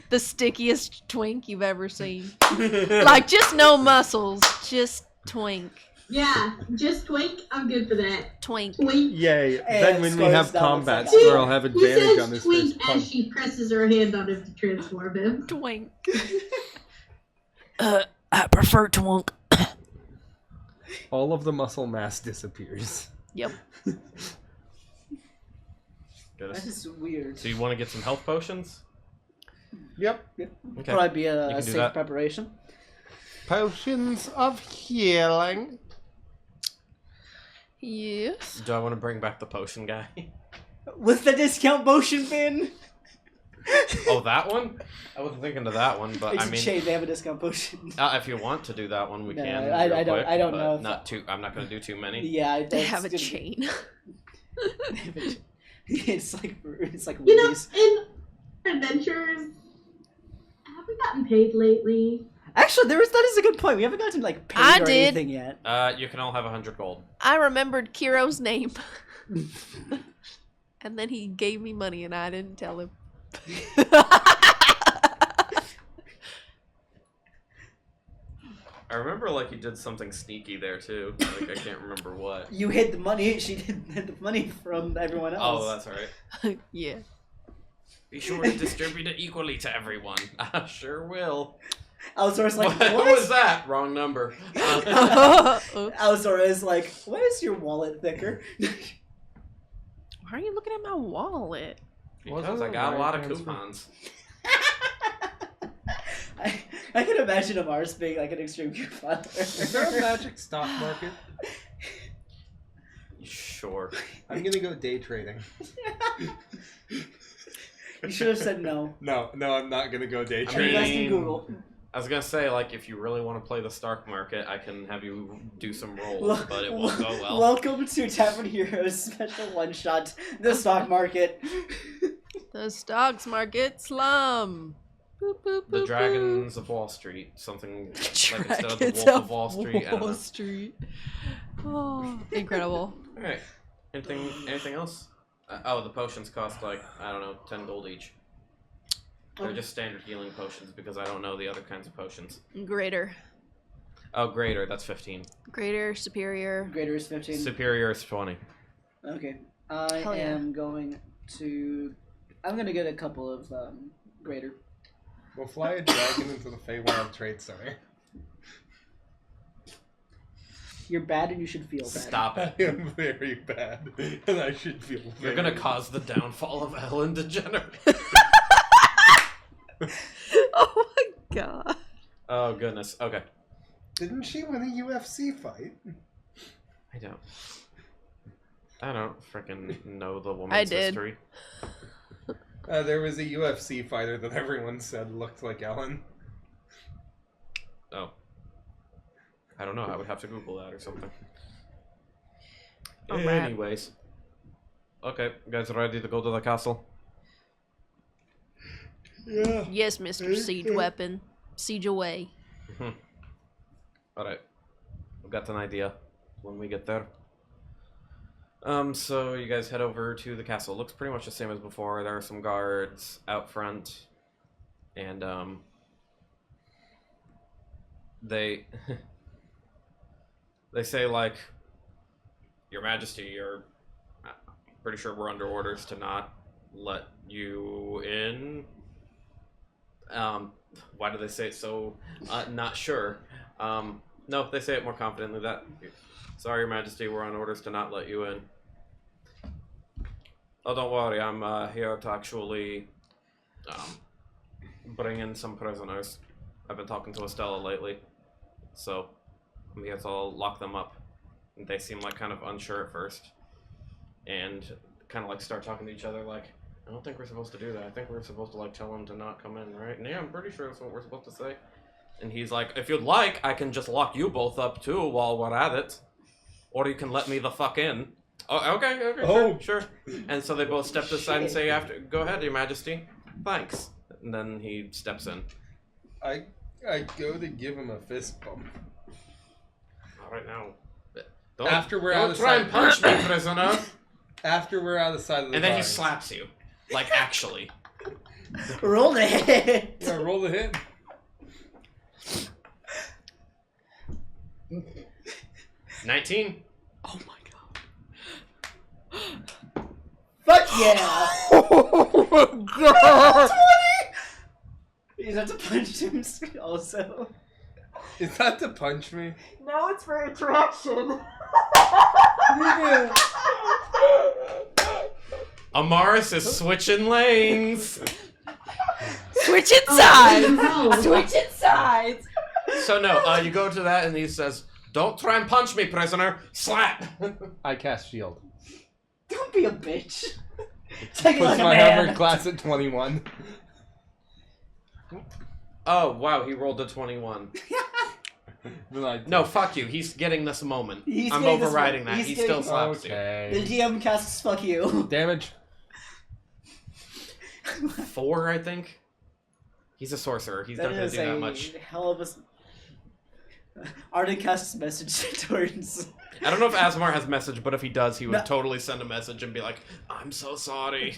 the stickiest twink you've ever seen? Like just no muscles, just twink. Yeah, just twink. I'm good for that. Twink. Twink. Yay! And Then when we Score's have down combat, with that. Score will have He advantage on says his twink first as punch. she presses her hand on him to transform him. Twink. I prefer twink. All of the muscle mass disappears. Yep. That is weird. So you want to get some health potions? Yep. Okay. Probably be You a can do safe that. preparation. Potions of healing. Yes. Do I want to bring back the potion guy? With the discount motion bin! Oh, that one? I wasn't thinking of that one, but It's I a mean, shame they have a discount potion. if you want to do that one, we No, can. I real don't- quick, I don't but know if- Not too. I'm not going to do too many. Yeah, They that's have a gonna- chain. it's like You know, Rudy's. in adventures, have we gotten paid lately? Actually, that is a good point. We haven't gotten like paid I or did. anything yet. You can all have 100 gold. I remembered Kiro's name. And then he gave me money and I didn't tell him. I remember like you did something sneaky there too. Like I can't remember what. You hid the money. She did hid the money from everyone else. Oh, that's all right. Yeah. Be sure to distribute it equally to everyone. I sure will. Alzor is like, what was that? Wrong number. Alzor is like, why is your wallet thicker? Why are you looking at my wallet? Because I got a lot of coupons. I can imagine a Mars being like an extreme coupon. Is there a magic stock market? Sure. I'm gonna go day trading. You should have said no. No, I'm not gonna go day I'm trading. investing Google. I was gonna say, like, if you really want to play the stock market, I can have you do some rolls, but it won't go well. Welcome to Tavern Heroes special one-shot, the stock market. The stocks market slum. Boop, boop, The boop, Dragons of Wall Street, something like instead of the Dragons Wolf of Wall Street. I don't Wall know. Street. Oh, incredible. All right. Anything else? Oh, the potions cost like, I don't know, 10 gold each. They're just standard healing potions because I don't know the other kinds of potions. Greater. Oh, greater, that's 15. Greater, superior. Greater is 15. Superior is 20. Okay. I Hell yeah. am going to... I'm going to get a couple of greater. We'll fly a dragon into the Feywild Trade Center. You're bad and you should feel bad. Stop I it. am very bad, and I should feel You're very gonna cause the downfall of Ellen DeGeneres. Oh my god. Oh, goodness. Okay. Didn't she win a UFC fight? I don't freaking know the I woman's did. history. There was a UFC fighter that everyone said looked like Ellen. Oh. I don't know. I would have to Google that or something. All right. Anyways. Okay, you guys ready to go to the castle? Yeah. Yes, Mr. Siege Weapon. Siege away. Alright. I've got an idea when we get there. So you guys head over to the castle. It looks pretty much the same as before. There are some guards out front. And, they... they say, like, Your Majesty, you're... pretty sure we're under orders to not let you in. Why do they say it so, not sure? No, they say it more confidently that, sorry, Your Majesty, we're on orders to not let you in. Oh, don't worry, I'm here to actually bring in some prisoners. I've been talking to Estella lately, so I'm here to lock them up. They seem like kind of unsure at first, and kind of like start talking to each other like, I don't think we're supposed to do that. I think we're supposed to like tell them to not come in, right? And yeah, I'm pretty sure that's what we're supposed to say. And he's like, if you'd like, I can just lock you both up too while we're at it. Or you can let me the fuck in. Oh, okay, Oh. sure. And so they both step aside and say, "After, go ahead, Your Majesty. Thanks." And then he steps in. I go to give him a fist bump. All right, now. After we're don't out of try sight. and punch me, prisoner. After we're out of sight of the And then he guards. slaps you. Like, actually. Roll the hit! Yeah, roll the hit. 19. Oh my god. Fuck yeah! Oh my god. You have to punch him also. Is that to punch me? No, it's for attraction. Amaris is switching lanes. Switching Oh, sides. no. Switching sides. So no, you go to that and he says, "Don't try and punch me, prisoner." Slap. I cast shield. Don't be a bitch. Take it Puts like a my man. hammer class at 21. Oh wow, he rolled a 21. Then I No, fuck you. He's getting this moment. He's I'm getting this overriding moment. that. He's He still getting- slaps The Okay. DM casts fuck you. Damage. you. 4, I think. He's a sorcerer. He's not That gonna is do that a much. hell of a... Arden casts message towards... I don't know if Asmar has message, but if he does, he would No. totally send a message and be like, "I'm so sorry."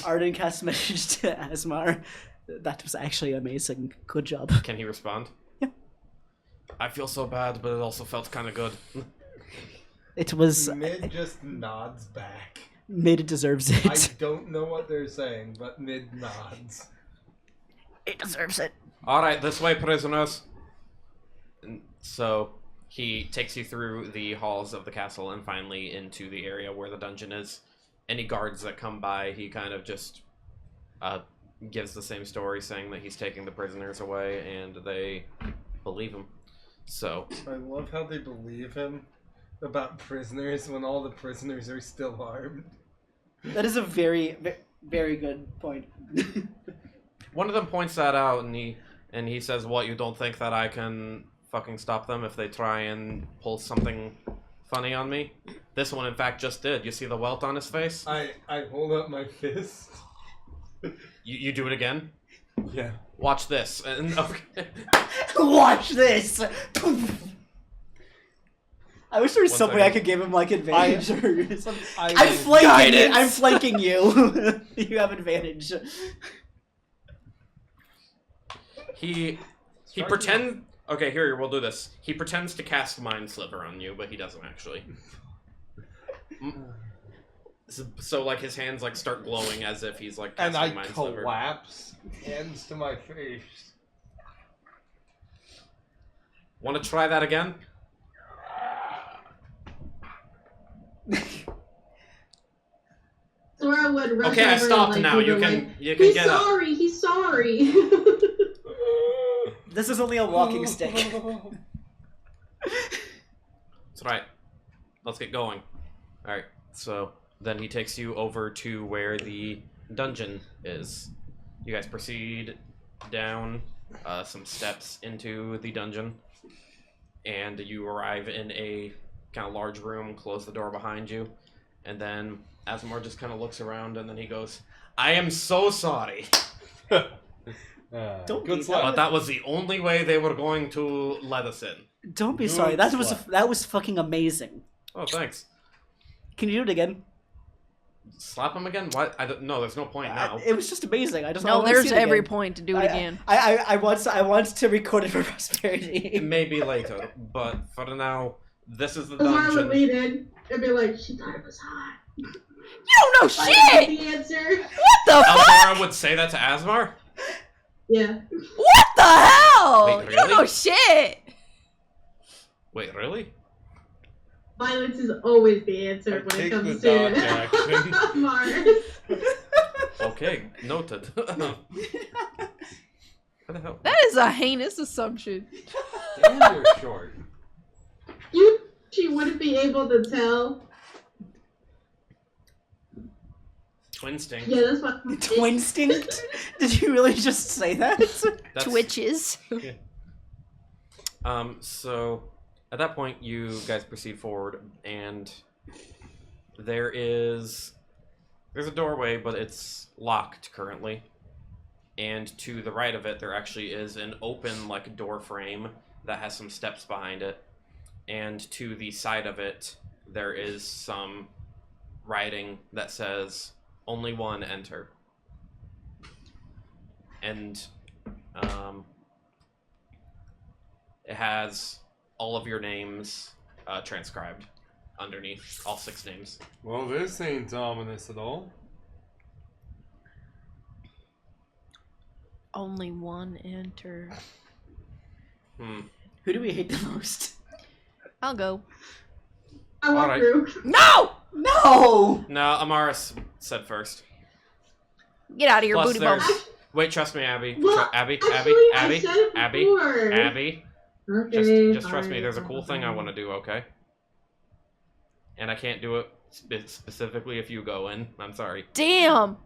Arden casts message to Asmar. That was actually amazing. Good job. Can he respond? Yeah. I feel so bad, but it also felt kind of good. It was... Mid just nods back. Mid deserves I it. don't know what they're saying, but Mid nods. It deserves it. All right, this way, prisoners. And so he takes you through the halls of the castle and finally into the area where the dungeon is. any guards that come by, he kind of just gives the same story, saying that he's taking the prisoners away, and they believe him. So I love how they believe him about prisoners when all the prisoners are still armed. That is a very, very good point. one of them points that out, and he says, "What, you don't think that I can fucking stop them if they try and pull something funny on me?" This one, in fact, just did. You see the welt on his face? I hold up my fist. You do it again? Yeah. Watch this. And okay. Watch this! I wish there was One some way I second. could give him like advantage or something. I I'm will- flanking you. Guidance. I'm flanking you. You have advantage. He Start pretends. Okay, here we'll do this. He pretends to cast Mind Sliver on you, but he doesn't actually. So like his hands like start glowing as if he's like And casting I Mind Sliver. collapse, hands to my face. Want to try that again? Sora would rush Okay, I over stopped and, now. give You her, can like, you can he's get up. sorry, he's sorry. This is only a walking stick. That's right. Let's get going. Alright, so then he takes you over to where the dungeon is. You guys proceed down some steps into the dungeon, and you arrive in a kind of large room, close the door behind you, and then Asmar just kind of looks around, and then he goes, "I am so sorry, Don't good be slap. but that was the only way they were going to let us in." Don't be Good sorry. That slap. was fucking amazing. Oh, thanks. Can you do it again? Slap him again? What? I don't. No, there's no point now. It was just amazing. I No, wanna there's see it every again. point to do it again. I want to record it for It prosperity. may be later, but for now, this is the Sora would dungeon. lead in and be like, she thought it was hot. You don't know Like, shit! the answer. What the fuck? Alvara would say that to Asmar? Yeah. What the hell? Wait, You don't really? know shit! Wait, really? Violence is always the answer when it Take comes the to dodge action. Mars. Okay, noted. What the hell? That is a heinous assumption. Damn, you're short. She wouldn't be able to tell. Twinstinct. Yeah, that's what. Twinstinct? Did you really just say that? That's- Twitches. So at that point, you guys proceed forward, and there's a doorway, but it's locked currently. And to the right of it, there actually is an open, like, door frame that has some steps behind it. And to the side of it, there is some writing that says, "Only one enter." And it has all of your names transcribed underneath, all 6 names. Well, this ain't ominous at all. Only one enter. Who do we hate the most? I'll go. I walk Alright. through. No! No! No, Amaris said first. Get out of here, Plus booty there's- bump. Wait, trust me, Abby. Well, Abby, actually, I said it Abby, before. Abby. Okay, Just trust me. fine, There's a cool thing I fine. want to do. Okay. And I can't do it specifically if you go in. I'm sorry. Damn!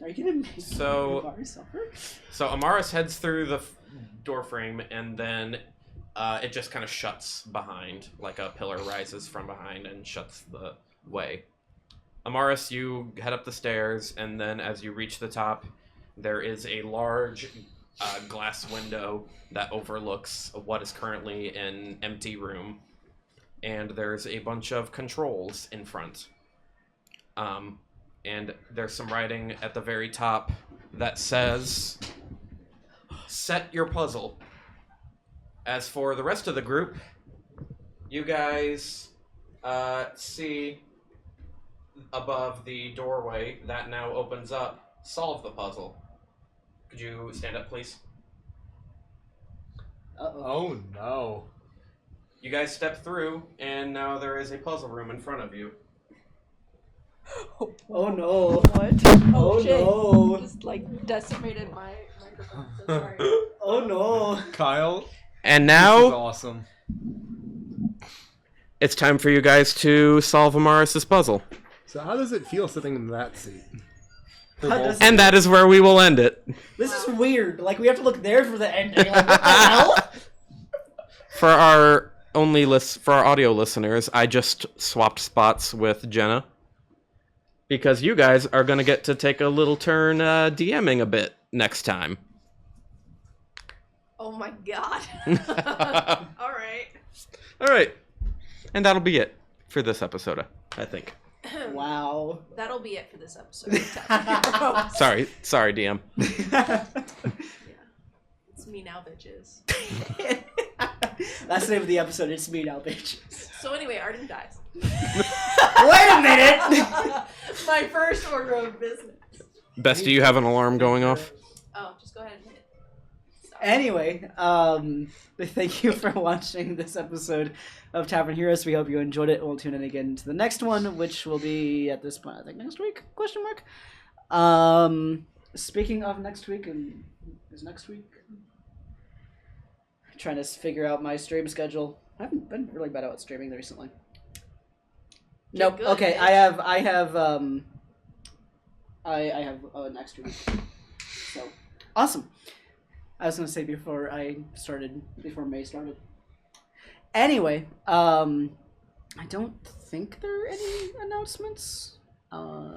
Are you gonna make So- Mars suffer? So Amaris heads through the door frame, and then it just kind of shuts behind, like a pillar rises from behind and shuts the way. Amaris, you head up the stairs, and then as you reach the top, there is a large glass window that overlooks what is currently an empty room, and there's a bunch of controls in front. And there's some writing at the very top that says, "Set your puzzle." As for the rest of the group, you guys see above the doorway that now opens up, "Solve the puzzle." Could you stand up, please? Uh-oh. Oh no. You guys step through, and now there is a puzzle room in front of you. Oh no. What? Oh shit. no. Just like decimated my microphone. So sorry. Oh no. Kyle, And this is now awesome. it's time for you guys to solve Amaris' puzzle. So how does it feel sitting in that seat? For How both does of And you? that is where we will end it. This is weird. Like, we have to look there for the ending. Like, what the hell? For our audio listeners, I just swapped spots with Jenna. Because you guys are going to get to take a little turn DMing a bit next time. Oh my god. All right. All right. And that'll be it for this episode, I think. Wow. That'll be it for this episode. of Tavern Heroes. Sorry, DM. It's me now, bitches. That's the name of the episode. It's me now, bitch. So anyway, Arden dies. Wait a minute! My first order of business. Best, do you have an alarm going off? Oh, just go ahead and hit. Stop. Anyway, thank you for watching this episode of Tavern Heroes. We hope you enjoyed it. We'll tune in again to the next one, which will be at this point, I think next week? Question mark. Speaking of next week, is next week? Trying to figure out my stream schedule. I haven't been really bad about streaming recently. Nope. good, Okay, bitch. I have next week. So awesome. I was gonna say before May started. Anyway, I don't think there are any announcements.